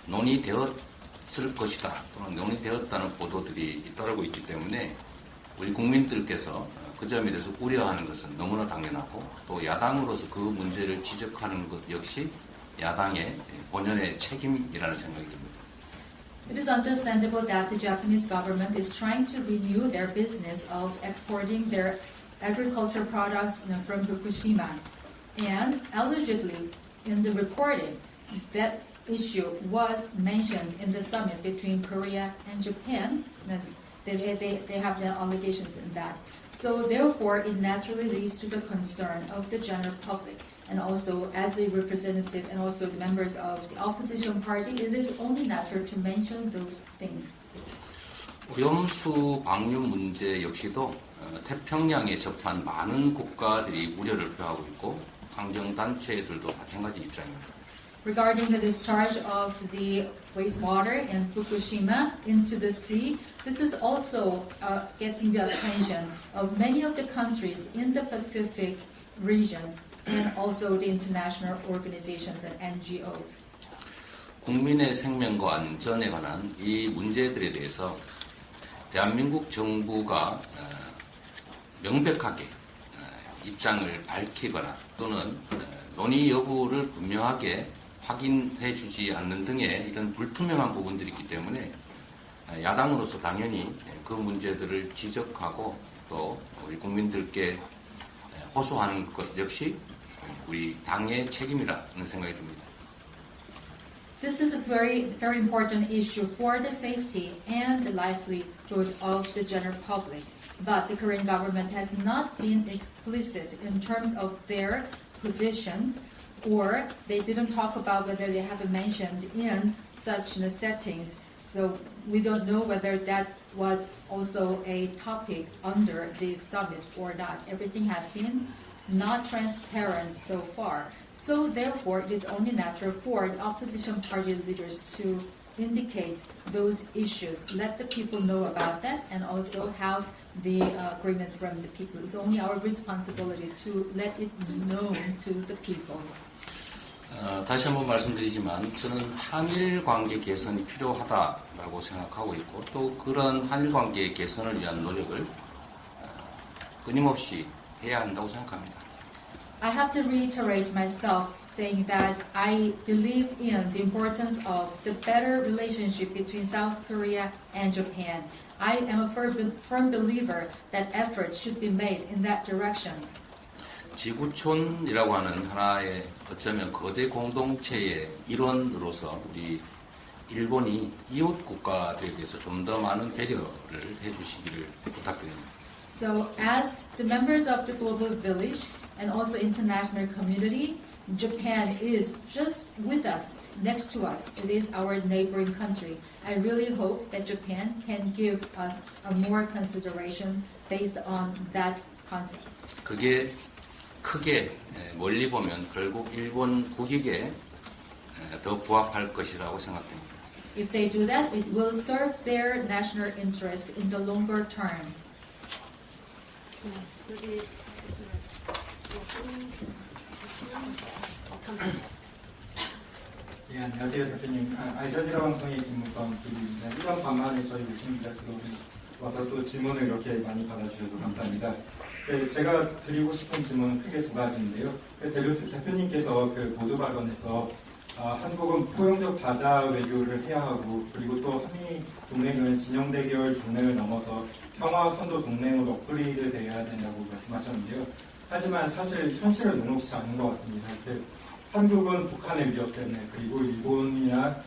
논의되었을 것이다 또는 논의되었다는 보도들이 잇따르고 있기 때문에 우리 국민들께서 그 점에 대해서 우려하는 것은 너무나 당연하고 또 야당으로서 그 문제를 지적하는 것 역시 야당의 본연의 책임이라는 생각이 듭니다. It is understandable that the Japanese government is trying to renew their business of exporting their agriculture products from Fukushima. And allegedly, in the reporting, that issue was mentioned in the summit between Korea and Japan. They have the allegations in that. So therefore, it naturally leads to the concern of the general public. And also, as a representative and also the members of the opposition party, it is only natural to mention those things. 오염수 방류 문제 역시도 태평양에 접한 많은 국가들이 우려를 표하고 있고 환경단체들도 마찬가지 입장입니다. regarding the discharge of the wastewater in Fukushima into the sea, this is also getting the attention of many of the countries in the Pacific region and also the international organizations and NGOs. 국민의 생명과 안전에 관한 이 문제들에 대해서 대한민국 정부가 명백하게 입장을 밝히거나 또는 논의 여부를 분명하게 확인해 주지 않는 등의 이런 불투명한 부분들이 있기 때문에 야당으로서 당연히 그 문제들을 지적하고 또 우리 국민들께 호소하는 것 역시 우리 당의 책임이라는 생각이 듭니다. This is a very, very important issue for the safety and the livelihood of the general public. But the Korean government has not been explicit in terms of their positions, or they didn't talk about whether they have been mentioned in such settings. So we don't know whether that was also a topic under the summit or not. Everything has been not transparent so far. So therefore, it is only natural for the opposition party leaders to indicate those issues, let the people know about that, and also have the agreements from the people. It's only our responsibility to let it known to the people. 다시 한번 말씀드리지만 저는 한일 관계 개선이 필요하다라고 생각하고 있고 또 그런 한일 관계 개선을 위한 노력을 끊임없이 해야 한다고 생각합니다. I have to reiterate myself saying that I believe in the importance of the better relationship between South Korea and Japan. I am a firm believer that efforts should be made in that direction. 지구촌이라고 하는 하나의 어쩌면 거대 공동체의 일원으로서 우리 일본이 이웃 국가들에 대해서 좀 더 많은 배려를 해주시기를 부탁드립니다. So as the members of the global village and also international community, Japan is just with us, next to us. It is our neighboring country. I really hope that Japan can give us a more consideration based on that concept. 그게 크게 멀리 보면 결국 일본 국익에 더 부합할 것이라고 생각됩니다. If they do that, it will serve their national interest in the longer term. 예, 안녕하세요, 대표님. 알자지라 방송의 김무성 PD입니다. 이번 밤만에 저희 외신기자클럽에 와서 또 질문을 이렇게 많이 받아주셔서 감사합니다. 제가 드리고 싶은 질문은 크게 두 가지인데요. 대표님께서 그 보도 발언에서 한국은 포용적 다자 외교를 해야 하고 그리고 또 한미 동맹은 진영 대결 동맹을 넘어서 평화 선도 동맹으로 업그레이드 돼야 된다고 말씀하셨는데요. 하지만 사실 현실을 녹록지 않은 것 같습니다. 한국은 북한의 위협 때문에 그리고 일본이나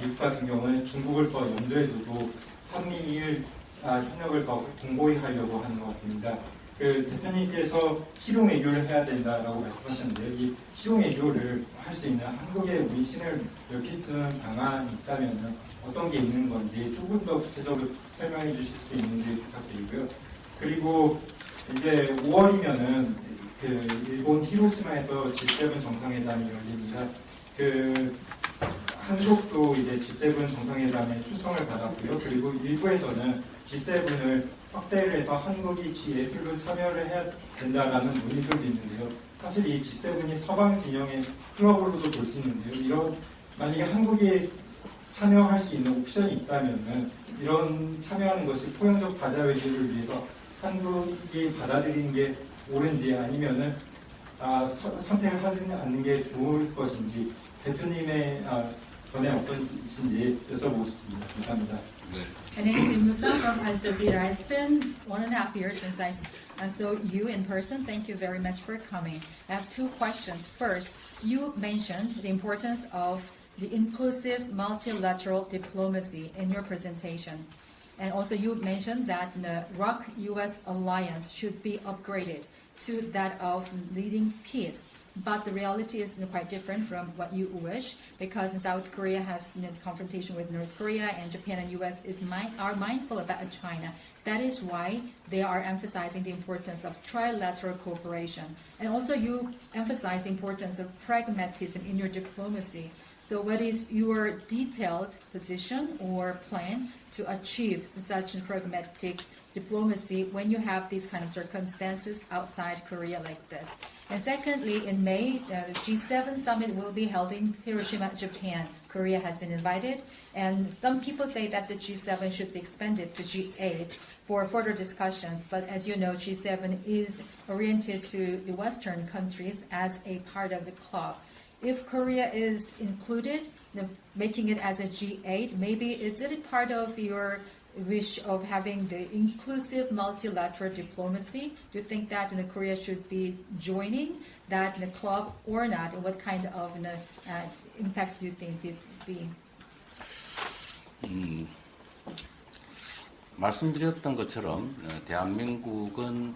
미국 같은 경우는 중국을 더 염두에 두고 한미일 협력을 더 공고히 하려고 하는 것 같습니다. 대표님께서 실용 외교를 해야 된다라고 말씀하셨는데요. 이 실용 외교를 할 수 있는 한국의 문신을 넓힐 수 있는 방안이 있다면 어떤 게 있는 건지 조금 더 구체적으로 설명해 주실 수 있는지 부탁드리고요. 그리고 이제 5월이면은 일본 히로시마에서 G7 정상회담이 열립니다. 한국도 이제 G7 정상회담에 초청을 받았고요. 그리고 일부에서는 G7을 확대를 해서 한국이 G8로 참여를 해야 된다라는 논의들도 있는데요. 사실 이 G7이 서방 진영의 클럽으로도 볼 수 있는데요. 만약에 한국이 참여할 수 있는 옵션이 있다면은 이런 참여하는 것이 포용적 다자 외교를 위해서 한국이 받아들이는 게 옳은지 아니면은 선택을 하지 않는 게 좋을 것인지 대표님의 전에 어떠신지 여쭤보고 싶습니다. 감사합니다. My name is Musa from Al Jazeera. It's been 1.5 years since I saw you in person. Thank you very much for coming. I have two questions. First, you mentioned the importance of the inclusive multilateral diplomacy in your presentation. And also you mentioned that the ROK-US alliance should be upgraded to that of leading peace but the reality is quite different from what you wish, because South Korea has confrontation with North Korea, and Japan and U.S. are mindful about China. That is why they are emphasizing the importance of trilateral cooperation. And also you emphasize the importance of pragmatism in your diplomacy. So what is your detailed position or plan to achieve such pragmatic diplomacy when you have these kind of circumstances outside Korea like this? And secondly, in May, the G7 summit will be held in Hiroshima, Japan. Korea has been invited, and some people say that the G7 should be expanded to G8 for further discussions. But as you know, G7 is oriented to the Western countries as a part of the club. If Korea is included, making it as a G8, maybe is it part of your wish of having the inclusive multilateral diplomacy? Do you think that Korea should be joining that club or not? And what kind of impacts do you think this see? 말씀드렸던 것처럼 대한민국은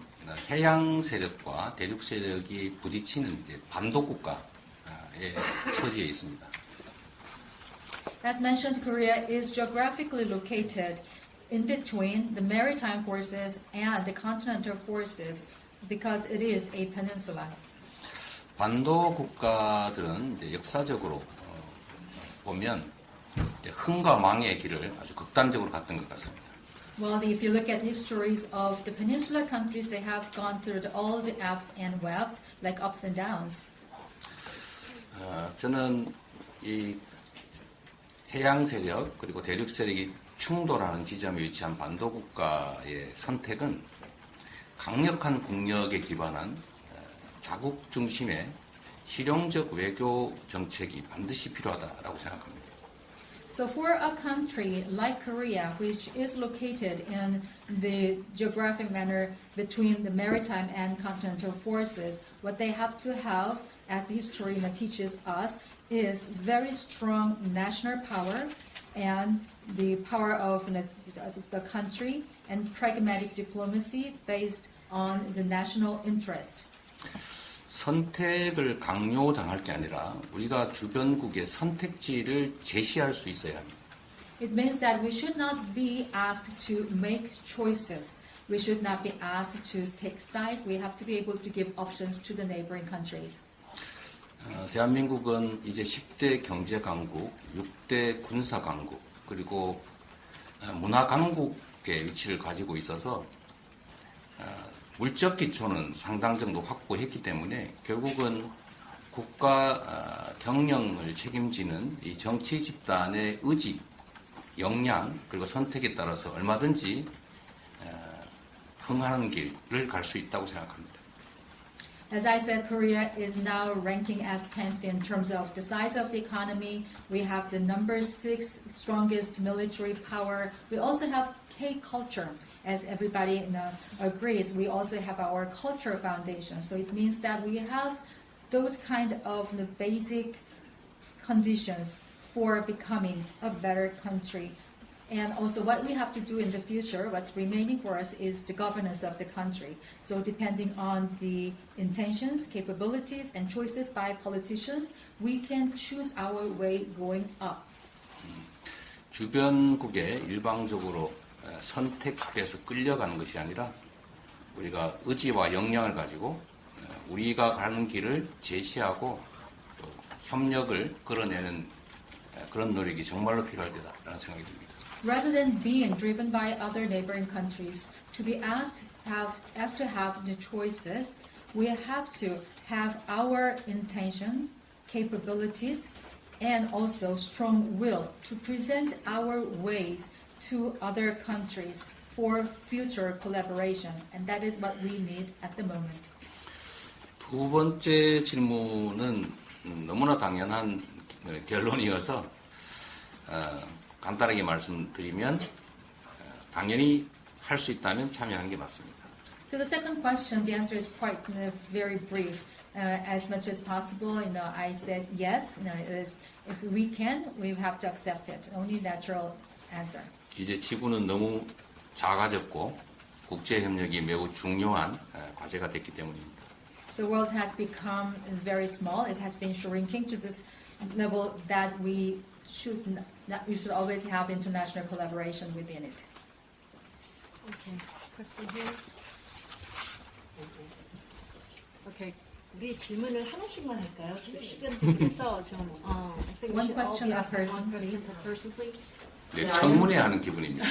해양 세력과 대륙 세력이 부딪히는 반도 국가에 처지해 있습니다. As mentioned, Korea is geographically located in between the maritime forces and the continental forces because it is a peninsula. 반도 국가들은 이제 역사적으로 보면 흥과 망의 길을 아주 극단적으로 갔던 것 같습니다. Well, if you look at histories of the peninsula countries, they have gone through all the ups and downs, like ups and downs. 저는 이 해양 세력 그리고 대륙 세력이 충돌하는 지점에 위치한 반도 국가의 선택은 강력한 국력에 기반한 자국 중심의 실용적 외교 정책이 반드시 필요하다라고 생각합니다. So for a country like Korea, which is located in the geographic manner between the maritime and continental forces, what they have to have, as the history teaches us, is very strong national power and the power of the country and pragmatic diplomacy based on the national interest. 선택을 강요당할 게 아니라 우리가 주변국의 선택지를 제시할 수 있어야 합니다. It means that we should not be asked to make choices. We should not be asked to take sides. We have to be able to give options to the neighboring countries. 대한민국은 이제 10대 경제 강국, 6대 군사 강국, 그리고 문화 강국의 위치를 가지고 있어서 물적 기초는 상당 정도 확보했기 때문에 결국은 국가 경영을 책임지는 이 정치 집단의 의지, 역량 그리고 선택에 따라서 얼마든지 흥하는 길을 갈 수 있다고 생각합니다. As I said, Korea is now ranking as 10th in terms of the size of the economy. We have the number 6 strongest military power. We also have K-culture. As everybody agrees, we also have our culture foundation. So it means that we have those kind of basic conditions for becoming a better country. And also what we have to do in the future, what's remaining for us is the governance of the country. So depending on the intentions, capabilities, and choices by politicians, we can choose our way going up. 주변국에 일방적으로 선택해서 끌려가는 것이 아니라 우리가 의지와 역량을 가지고 우리가 가는 길을 제시하고 또 협력을 끌어내는 그런 노력이 정말로 필요할 때다라는 생각이 듭니다. Rather than being driven by other neighboring countries, to be asked to have the choices, we have to have our intention, capabilities, and also strong will to present our ways to other countries for future collaboration. And that is what we need at the moment. 두 번째 질문은 너무나 당연한 결론이어서 간단하게 말씀드리면 당연히 할 수 있다면 참여하는 게 맞습니다. To the second question, the answer is quite very brief. As much as possible, I said yes. If we can, we have to accept it. Only natural answer. 이제 지구는 너무 작아졌고 국제 협력이 매우 중요한 과제가 됐기 때문입니다. The world has become very small. It has been shrinking to this level that we should always have international collaboration within it. Okay. Question here. Okay. 우리 질문을 하나씩만 할까요? 지금 시간 그래서 좀 I think we One should all question be per asking person, one question please. per person, please. 네, 청문회 하는 기분입니다.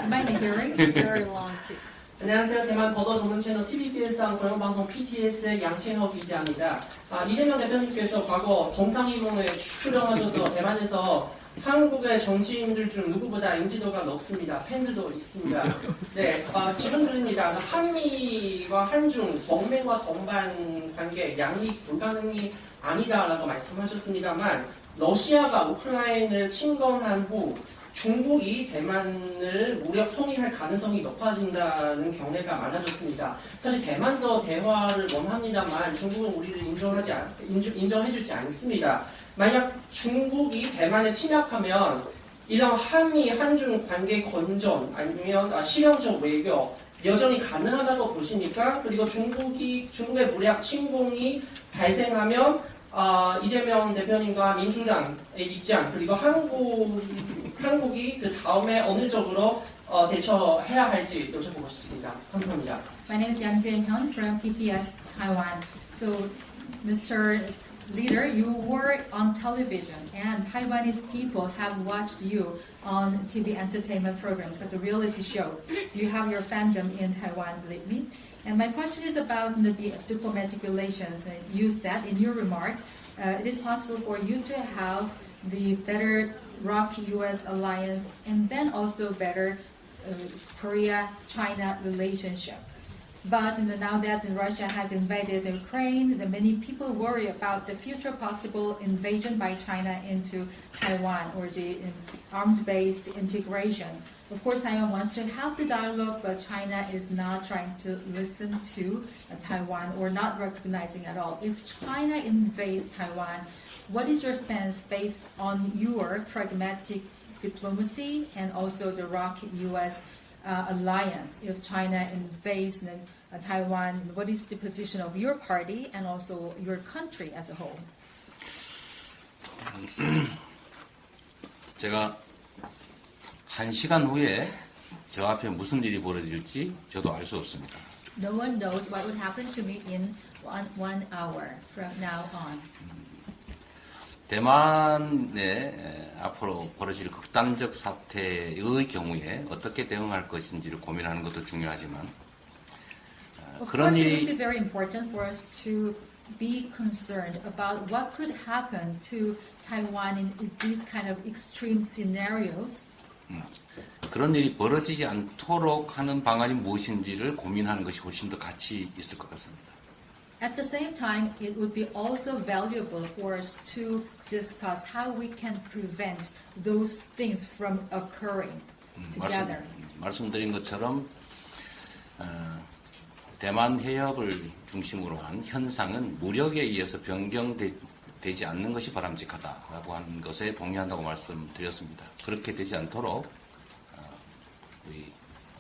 Mind hearing? Very long too. 안녕하세요. 대만 버더 전문 채널 TVPS랑 공영방송 PTS의 양채혁 기자입니다. 이재명 대표님께서 과거 동상이몽에 출연하셔서 대만에서 한국의 정치인들 중 누구보다 인지도가 높습니다. 팬들도 있습니다. 네, 질문 드립니다. 한미와 한중, 동맹과 동반 관계, 양립 불가능이 아니다라고 말씀하셨습니다만 러시아가 우크라이나를 침공한 후 중국이 대만을 무력 통일할 가능성이 높아진다는 경례가 많아졌습니다. 사실 대만도 대화를 원합니다만 중국은 우리를 인정해주지 않습니다. 만약 중국이 대만에 침략하면 이런 한미 한중 관계 건전 아니면 실용적 외교 여전히 가능하다고 보십니까? 그리고 중국의 무력 침공이 발생하면 이재명 대표님과 민주당의 입장 그리고 한국이 그 다음에 어느 쪽으로 대처해야 할지 여쭤보고 싶습니다. 감사합니다. My name is Yang Jian-hyun from PTS Taiwan. So, Mr. Leader, you were on television and Taiwanese people have watched you on TV entertainment programs as a reality show. So you have your fandom in Taiwan, believe me. And my question is about the diplomatic relations. You said in your remark, it is possible for you to have the better ROC-US alliance and then also better Korea-China relationship. But now that Russia has invaded Ukraine, many people worry about the future possible invasion by China into Taiwan or the armed-based integration. Of course, Taiwan wants to have the dialogue, but China is not trying to listen to Taiwan or not recognizing at all. If China invades Taiwan, what is your stance based on your pragmatic diplomacy and also the ROC-US alliance? If China invades Taiwan, what is the position of your party and also your country as a whole? 제가 1시간 후에 저 앞에 무슨 일이 벌어질지 저도 알 수 없습니다. No one knows what would happen to me in one hour from now on. 대만에 앞으로 벌어질 극단적 사태의 경우에 어떻게 대응할 것인지를 고민하는 것도 중요하지만 Of 그런 course, it would 일이 be very important for us to be concerned about what could happen to Taiwan in these kind of extreme scenarios. 그런 일이 벌어지지 않도록 하는 방안이 무엇인지를 고민하는 것이 훨씬 더 가치 있을 것 같습니다. At the same time, it would be also valuable for us to discuss how we can prevent those things from occurring together. 말씀드린 것처럼 대만 해협을 중심으로 한 현상은 무력에 의해서 변경되지 않는 것이 바람직하다라고 하는 것에 동의한다고 말씀드렸습니다. 그렇게 되지 않도록 우리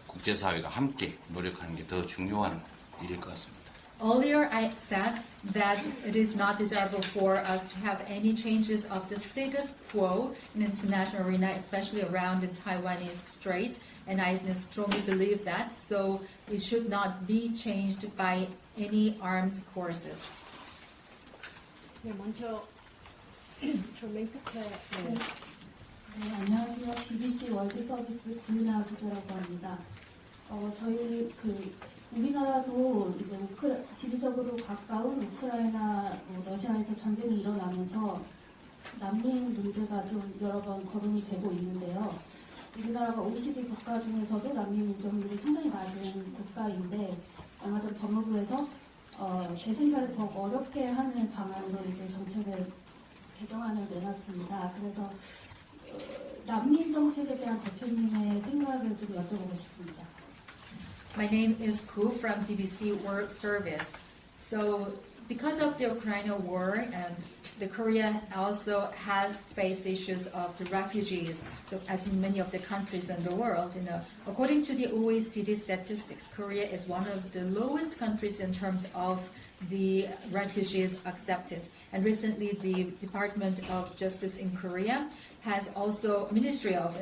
국제사회가 함께 노력하는 게 더 중요한 일일 것 같습니다. Earlier, I said that it is not desirable for us to have any changes of the status quo in international arena, especially around the Taiwanese Straits, and I strongly believe that. So it should not be changed by any armed forces. 네, 먼저 저 맨 끝에 네, 안녕하세요. BBC 월드 서비스 구은하 기자라고 합니다. 저희 우리나라도 이제 지리적으로 가까운 우크라이나, 러시아에서 전쟁이 일어나면서 난민 문제가 좀 여러 번 거론이 되고 있는데요. 우리나라가 OECD 국가 중에서도 난민 인정률이 상당히 낮은 국가인데 얼마 전 법무부에서 재심사를 더 어렵게 하는 방안으로 이제 정책을 개정안을 내놨습니다. 그래서 난민 정책에 대한 대표님의 생각을 좀 여쭤보고 싶습니다. My name is Ku from BBC World Service. So, because of the Ukraine war and the Korea also has faced issues of the refugees. So as in many of the countries in the world, according to the OECD statistics, Korea is one of the lowest countries in terms of the refugees accepted. And recently, the Department of Justice in Korea has also, Ministry of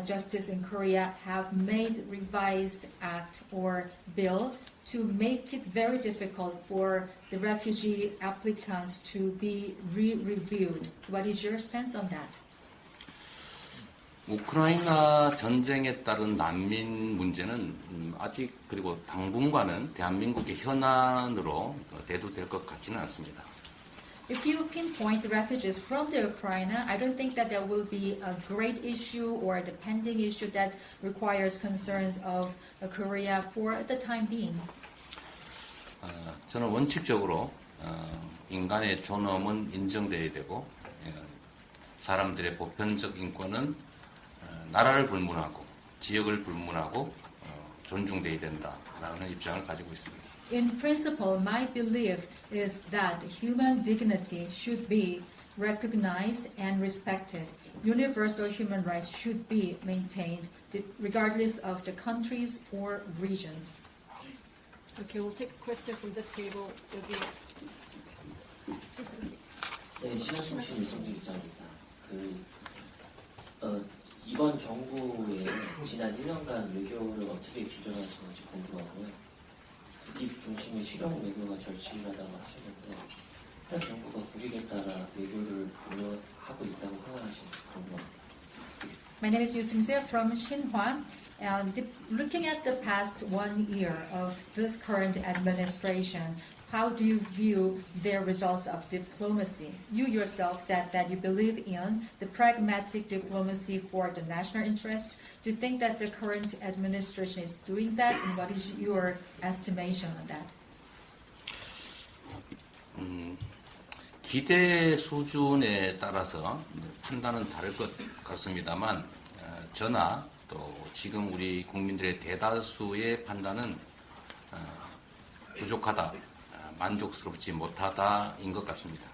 Justice in Korea have made revised act or bill to make it very difficult for the refugee applicants to be re-reviewed. So what is your stance on that? 우크라이나 전쟁에 따른 난민 문제는 아직 그리고 당분간은 대한민국의 현안으로 대두될 것 같지는 않습니다. If you pinpoint the refugees from the Ukraine, I don't think that there will be a great issue or a pending issue that requires concerns of Korea for the time being. 저는 원칙적으로 인간의 존엄은 인정돼야 되고 사람들의 보편적 인권은 나라를 불문하고 지역을 불문하고 존중돼야 된다라는 입장을 가지고 있습니다. In principle, my belief is that human dignity should be recognized and respected. Universal human rights should be maintained regardless of the countries or regions. Okay, we'll take a question from this table. 여기 네, 신한통신 유승규 기자입니다. 이번 정부의 지난 1년간 외교를 어떻게 규정하시는지 궁금하고요. 국익 중심의 실용 외교가 절실하다고 하셨는데 현 정부가 국익에 따라 외교를 운영하고 있다고 생각하시는지 궁금합니다. My name is Yu Sung-seo from Shinhwa. Looking at the past 1 year of this current administration, how do you view their results of diplomacy? You yourself said that you believe in the pragmatic diplomacy for the national interest. Do you think that the current administration is doing that, and what is your estimation on that? 기대 수준에 따라서 판단은 다를 것 같습니다만 저나 또 지금 우리 국민들의 대다수의 판단은 부족하다, 만족스럽지 못하다인 것 같습니다.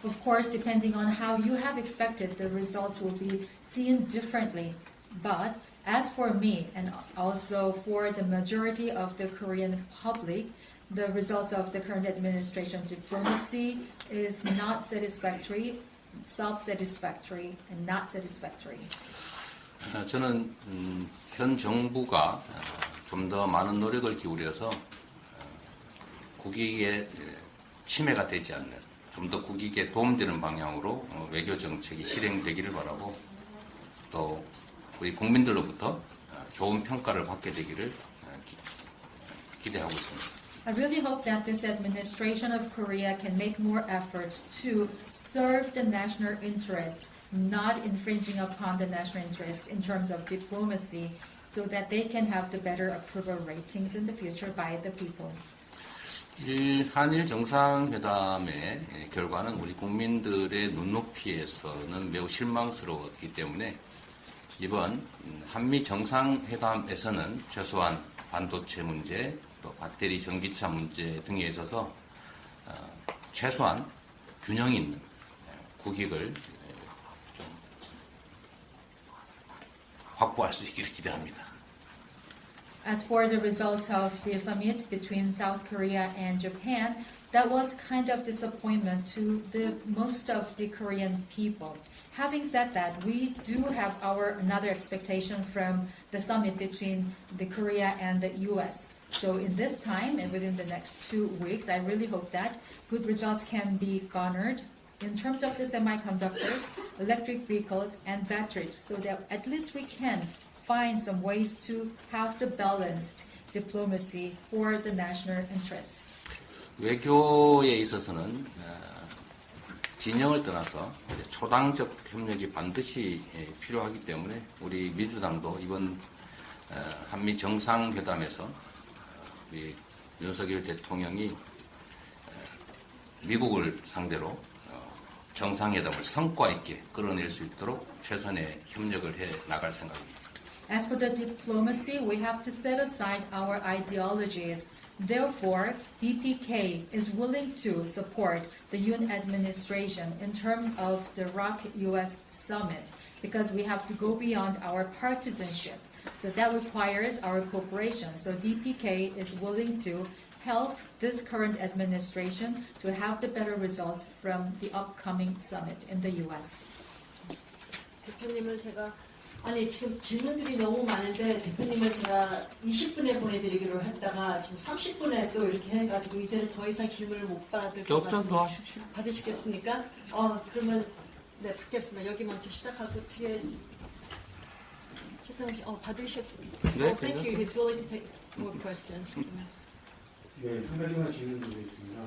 Of course, depending on how you have expected, the results will be seen differently. But as for me, and also for the majority of the Korean public, the results of the current administration diplomacy is not satisfactory, self-satisfactory, and not satisfactory. 저는 현 정부가 좀 더 많은 노력을 기울여서 국익에 침해가 되지 않는, 좀 더 국익에 도움되는 방향으로 외교 정책이 실행되기를 바라고 또 우리 국민들로부터 좋은 평가를 받게 되기를 기대하고 있습니다. I really hope that this administration of Korea can make more efforts to serve the national interest, not infringing upon the national interest in terms of diplomacy, so that they can have the better approval ratings in the future by the people. 한일 정상회담의 결과는 우리 국민들의 눈높이에서는 매우 실망스러웠기 때문에 이번 한미 정상회담에서는 최소한 반도체 문제, 또 배터리 전기차 문제 등에 있어서 최소한 균형 있는 국익을 좀 확보할 수 있기를 기대합니다. As for the results of the summit between South Korea and Japan, that was kind of disappointment to the most of the Korean people. Having said that, we do have another expectation from the summit between the Korea and the U.S. So in this time and within the next 2 weeks, I really hope that good results can be garnered in terms of the semiconductors, electric vehicles, and batteries, so that at least we can find some ways to have the balanced diplomacy for the national interests. 외교에 있어서는 진영을 떠나서 초당적 협력이 반드시 필요하기 때문에 우리 민주당도 이번 한미 정상회담에서 우리 윤석열 대통령이 미국을 상대로 정상회담을 성과 있게 끌어낼 수 있도록 최선의 협력을 해 나갈 생각입니다. As for the diplomacy, we have to set aside our ideologies. Therefore, DPK is willing to support the Yoon administration in terms of the ROK-US summit because we have to go beyond our partisanship. So that requires our cooperation. So DPK is willing to help this current administration to have the better results from the upcoming summit in the US. 대표님을 제가 지금 질문들이 너무 많은데 대표님을 제가 20분에 보내드리기로 했다가 지금 30분에 또 이렇게 해가지고 이제는 더 이상 질문을 못 받을 것 같습니다. 하십시오. 받으시겠습니까? 그러면 네 받겠습니다. 여기 먼저 시작하고 뒤에 최성훈 씨 받으셨. 네, thank you. He's willing to take more questions. 네, 한 가지만 질문 드리겠습니다.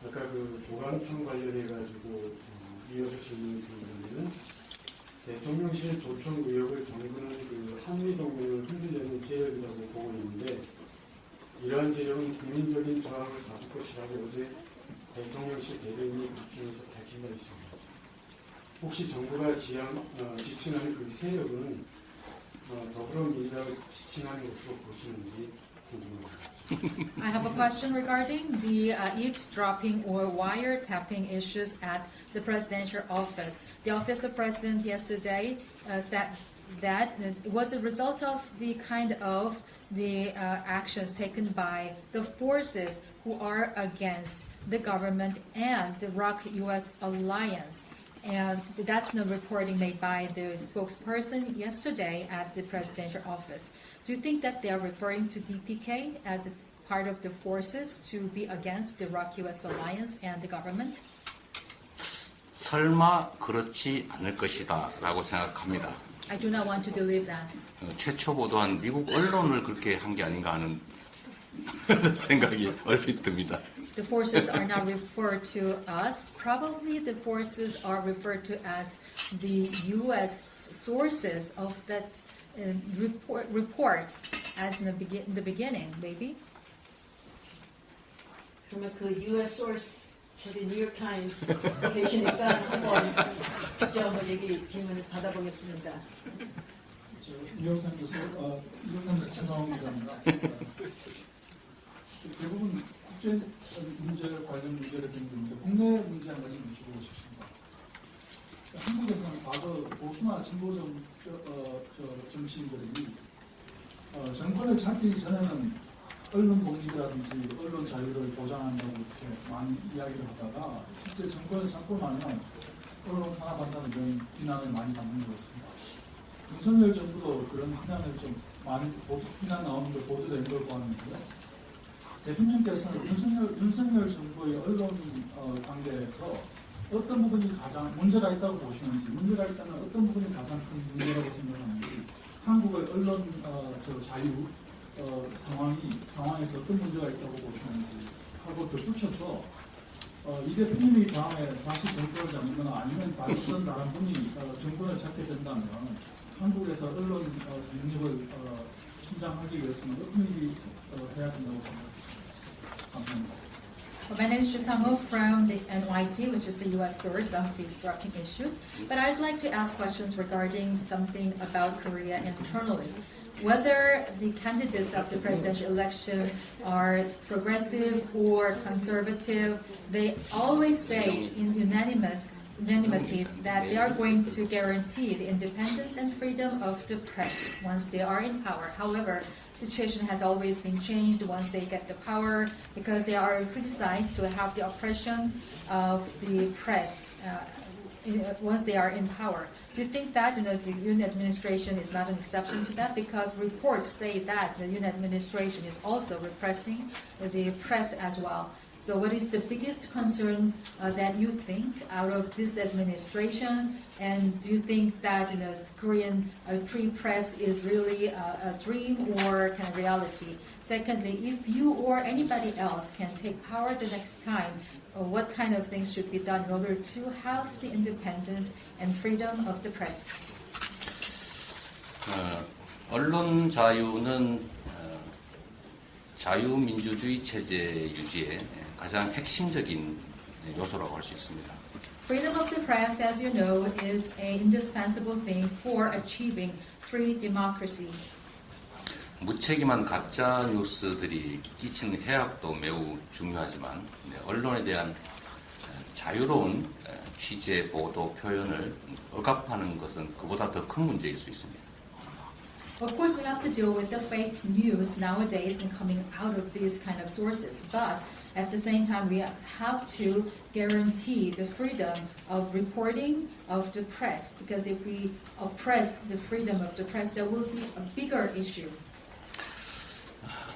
아까 그 도감청 관련해가지고 이어서 질문 드리면은 대통령실 도청 의혹을 정부는 그 한미동맹을 흔들려는 세력이라고 보고 있는데 이러한 세력은 국민적인 저항을 가질 것이라고 어제 대통령실 대변인이 국회에서 밝힌 바 있습니다. 혹시 정부가 지칭하는 그 세력은 더불어민주당을 지칭하는 것으로 보시는지 궁금합니다. I have a question regarding the eavesdropping or wiretapping issues at the presidential office. The office of president yesterday said that it was a result of the kind of the actions taken by the forces who are against the government and the ROK-US alliance. And that's the reporting made by the spokesperson yesterday at the presidential office. Do you think that they are referring to DPK as a part of the forces to be against the ROK-US alliance and the government? 설마 그렇지 않을 것이다 라고 생각합니다. I do not want to believe that. 최초 보도한 미국 언론을 그렇게 한 게 아닌가 하는 생각이 얼핏 듭니다. The forces are not referred to us. Probably the forces are referred to as the U.S. sources of that report as in the beginning, maybe. 그러면 그 U.S. source 저기 뉴욕 타임스 계시니까 한번 직접 한번 질문을 받아보겠습니다. 뉴욕 타임스 최상훈 기자입니다. 대부분 국제 문제 관련 문제를 듣는데 국내 문제 한 가지 여쭤보고 싶습니다. 한국에서는 과거 보수나 진보 정치인들이 정권을 잡기 전에는 언론 독립이라든지 언론 자유를 보장한다고 이렇게 많이 이야기를 하다가 실제 정권을 잡고 나면 언론 탄압한다는 이런 비난을 많이 받는 것 같습니다. 윤석열 정부도 그런 비난을 좀 많이 비난 나오는 걸 보도된 걸 보았는데요. 대통령께서는 윤석열 정부의 언론 관계에서 어떤 부분이 가장 문제가 있다고 보시는지, 문제가 있다면 어떤 부분이 가장 큰 문제라고 생각하는지, 한국의 언론 자유 상황에서 어떤 문제가 있다고 보시는지 하고 덧붙여서 이 대표님이 다음에 다시 정권을 잡거나 아니면 다른 분이 정권을 잡게 된다면 한국에서 언론 독립을 신장하기 위해서는 어떤 일이 해야 된다고 생각합니다. 감사합니다. My name is Sang-ho from the NYT, which is the U.S. source of the disrupting issues. But I'd like to ask questions regarding something about Korea internally. Whether the candidates of the presidential election are progressive or conservative, they always say in unanimity that they are going to guarantee the independence and freedom of the press once they are in power. However, the situation has always been changed once they get the power because they are criticized to have the oppression of the press once they are in power. Do you think that the Yoon administration is not an exception to that? Because reports say that the Yoon administration is also repressing the press as well. So what is the biggest concern that you think out of this administration? And do you think that Korean free press is really a dream or kind of reality? Secondly, if you or anybody else can take power the next time, what kind of things should be done in order to have the independence and freedom of the press? 언론 자유는 자유민주주의 체제 유지에 가장 핵심적인 요소라고 할 수 있습니다. Freedom of the press, as you know, is an indispensable thing for achieving free democracy. 무책임한 가짜 뉴스들이 끼치는 해악도 매우 중요하지만 언론에 대한 자유로운 취재, 보도, 표현을 억압하는 것은 그보다 더 큰 문제일 수 있습니다. Of course, we have to deal with the fake news nowadays and coming out of these kind of sources. But at the same time, we have to guarantee the freedom of reporting of the press. Because if we oppress the freedom of the press, there will be a bigger issue.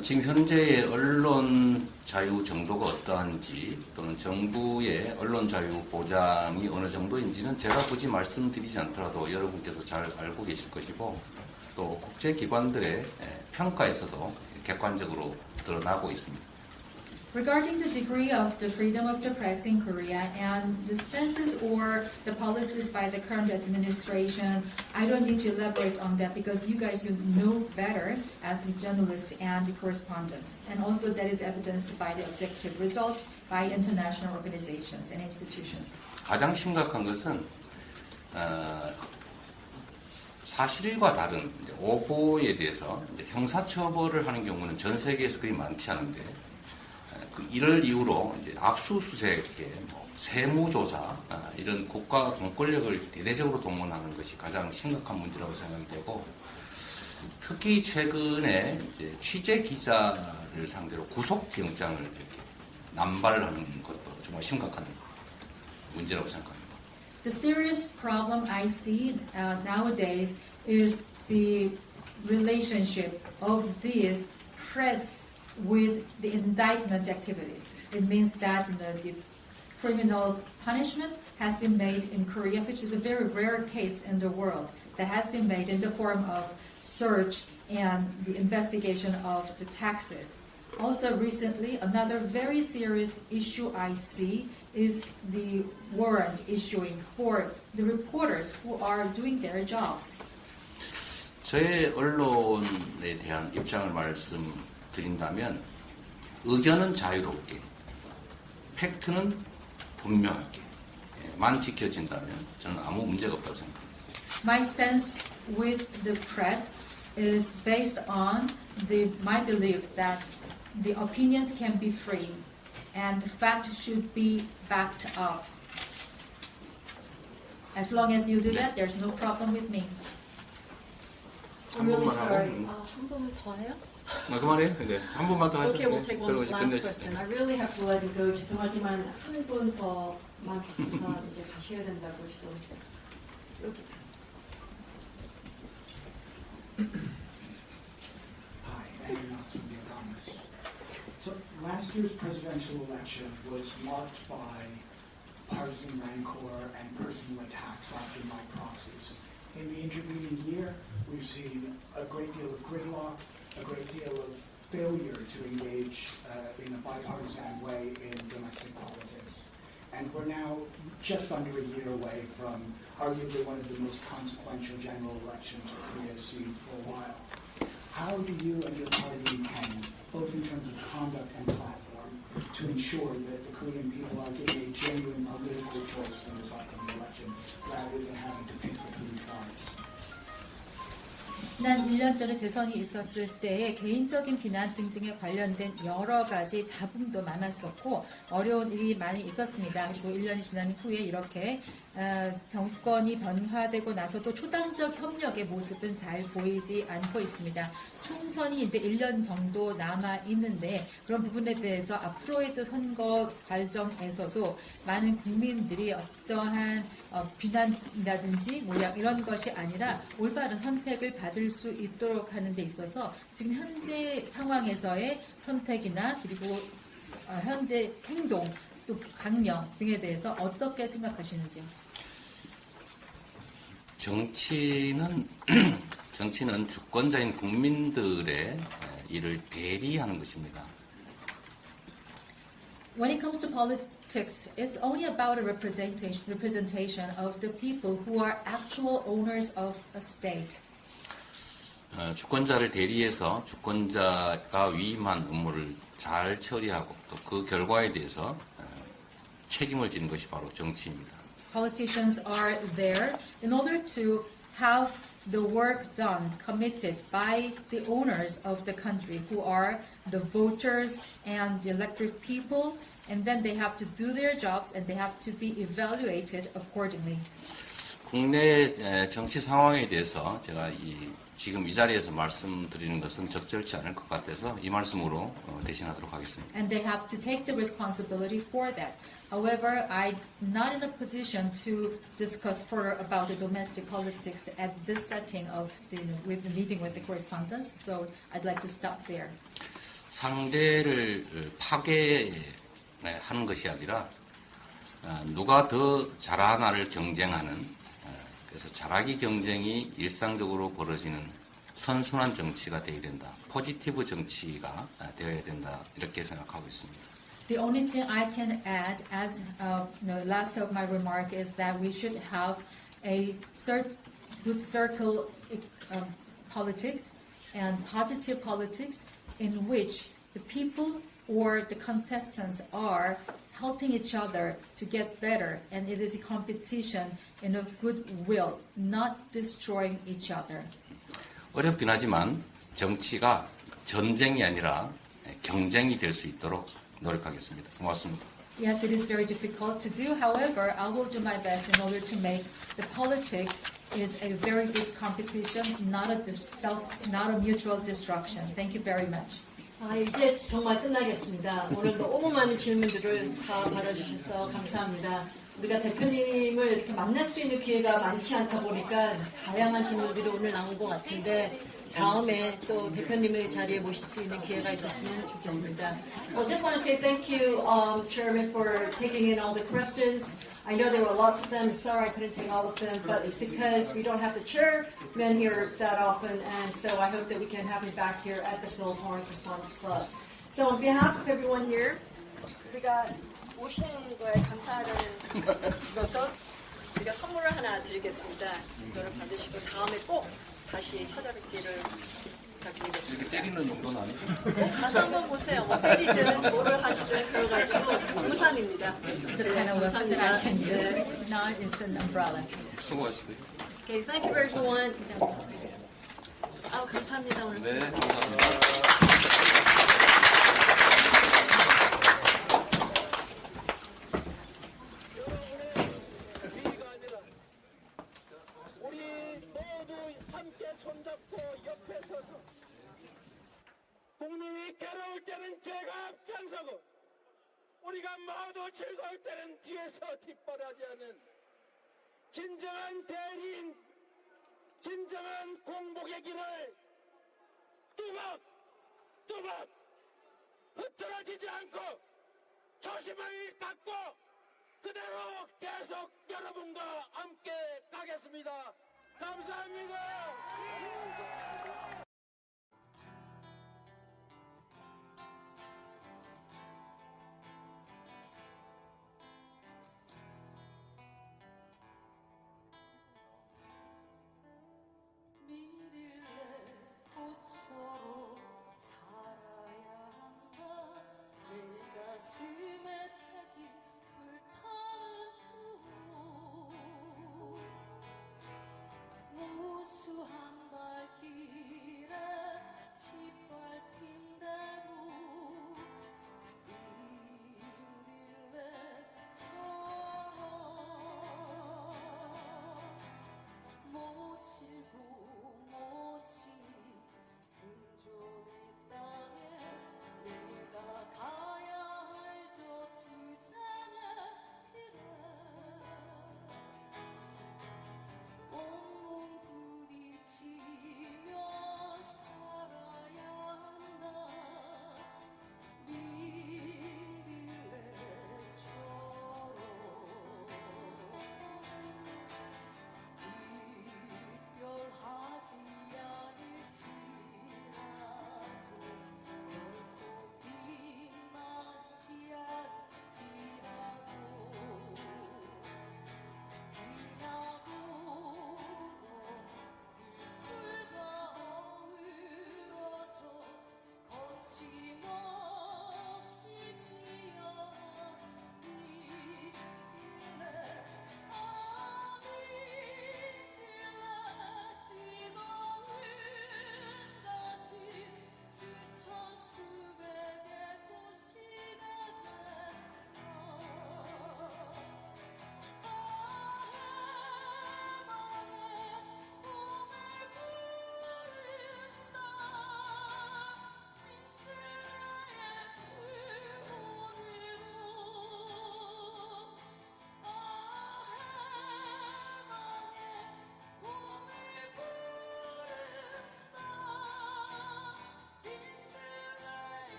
지금 현재의 언론 자유 정도가 어떠한지 또는 정부의 언론 자유 보장이 어느 정도인지는 제가 굳이 말씀드리지 않더라도 여러분께서 잘 알고 계실 것이고 또 국제기관들의 평가에서도 객관적으로 드러나고 있습니다. Regarding the degree of the freedom of the press in Korea and the stances or the policies by the current administration, I don't need to elaborate on that because you guys know better as journalists and correspondents. And also that is evidenced by the objective results by international organizations and institutions. 가장 심각한 것은 사실과 다른 오보에 대해서 형사처벌을 하는 경우는 전 세계에서 그리 많지 않은데 이를 이유로 압수수색, 세무조사 이런 국가 공권력을 대대적으로 동원하는 것이 가장 심각한 문제라고 생각이 되고 특히 최근에 취재 기자를 상대로 구속영장을 남발하는 것도 정말 심각한 문제라고 생각합니다. The serious problem I see nowadays is the relationship of these press with the indictment activities. It means that the criminal punishment has been made in Korea, which is a very rare case in the world, that has been made in the form of search and the investigation of the taxes. Also recently, another very serious issue I see is the warrant issuing for the reporters who are doing their jobs. 저의 언론에 대한 입장을 말씀드린다면 의견은 자유롭게, 팩트는 분명하게만 지켜진다면 저는 아무 문제가 없다고 생각합니다. My stance with the press is based on my belief that the opinions can be free and the fact should be backed up. As long as you do that, there's no problem with me. I'm really sorry. 한 번만 더 해요? 그만해요. 네. 한 번만 더 하시면 Okay, we'll take one last question. I really have to let you go. 죄송하지만 한 분 더만 받고서 이제 가셔야 된다고 지금 여기. Hi, Andrew Knox from The Economist. So last year's presidential election was marked by partisan rancor and personal attacks, often by proxies. In the intervening year, we've seen a great deal of gridlock, a great deal of failure to engage in a bipartisan way in domestic politics. And we're now just under a year away from arguably one of the most consequential general elections that Korea has seen for a while. How do you and your party intend, both in terms of conduct and platform, to ensure that the Korean people are given a genuine political choice in this upcoming election, rather than having to pick between tribes? 지난 1년 전에 대선이 있었을 때에 개인적인 비난 등등에 관련된 여러 가지 잡음도 많았었고 어려운 일이 많이 있었습니다. 그리고 1년이 지난 후에 이렇게 정권이 변화되고 나서도 초당적 협력의 모습은 잘 보이지 않고 있습니다. 총선이 이제 1년 정도 남아 있는데 그런 부분에 대해서 앞으로의 또 선거 과정에서도 많은 국민들이 어떠한 비난이라든지 모양 이런 것이 아니라 올바른 선택을 받을 수 있도록 하는 데 있어서 지금 현재 상황에서의 선택이나 그리고 현재 행동 또 강령 등에 대해서 어떻게 생각하시는지요? 정치는 주권자인 국민들의 일을 대리하는 것입니다. When it comes to politics, it's only about a representation of the people who are actual owners of a state. 주권자를 대리해서 주권자가 위임한 업무를 잘 처리하고 또 그 결과에 대해서 책임을 지는 것이 바로 정치입니다. politicians are there in order to have the work done, committed by the owners of the country, who are the voters and the elected people, and then they have to do their jobs and they have to be evaluated accordingly. 국내 정치 상황에 대해서 제가 지금 이 자리에서 말씀드리는 것은 적절치 않을 것 같아서 이 말씀으로 대신하도록 하겠습니다. And they have to take the responsibility for that. However, I'm not in a position to discuss further about the domestic politics at this setting of we've been meeting with the correspondents, so I'd like to stop there. 상대를 파괴하는 것이 아니라 누가 더 잘하나를 경쟁하는, 그래서 잘하기 경쟁이 일상적으로 벌어지는 선순환 정치가 되어야 된다. 포지티브 정치가 되어야 된다. 이렇게 생각하고 있습니다. The only thing I can add as the last of my remark is that we should have a good circle politics and positive politics in which the people or the contestants are helping each other to get better, and it is a competition in a goodwill, not destroying each other. 어렵긴 하지만 정치가 전쟁이 아니라 경쟁이 될 수 있도록 노력하겠습니다. 고맙습니다. Yes, it is very difficult to do. However, I will do my best in order to make the politics is a very good competition, not a mutual destruction. Thank you very much. 이제 정말 끝나겠습니다. 오늘 너무 많은 질문들을 다 받아주셔서 감사합니다. 우리가 대표님을 이렇게 만날 수 있는 기회가 많지 않다 보니까 다양한 질문들이 오늘 나온 것 같은데 다음에 또 대표님의 자리에 모실 수 있는 기회가 있었으면 좋겠습니다. I just want to say thank you, Chairman, for taking in all the questions. I know there were lots of them. Sorry I couldn't take all of them, but it's because we don't have the chairman here that often, and so I hope that we can have you back here at the Seoul Foreign Correspondents Club. So on behalf of everyone here, 우리가 오시는 거에 감사하다는 것으로 우리가 선물을 하나 드리겠습니다. 이거를 받으시고 다음에 꼭 다시 찾아뵙기를 부탁드리겠습니다. 이렇게 때리는 정도는 아니죠? 가서 한번 보세요. 뭐 때리든 뭐를 하시든 그래가지고 우산입니다. It's a kind of weapon that I can use. No, it's an umbrella. 수고하셨어요. Okay, thank you everyone. 감사합니다 오늘. 네, 감사합니다. 국민이 괴로울 때는 제가 앞장서고 우리가 모두 즐거울 때는 뒤에서 뒷바라지하는 진정한 대리인, 진정한 공복의 길을 뚜벅 흐트러지지 않고 조심하게 갖고 그대로 계속 여러분과 함께 가겠습니다. 감사합니다.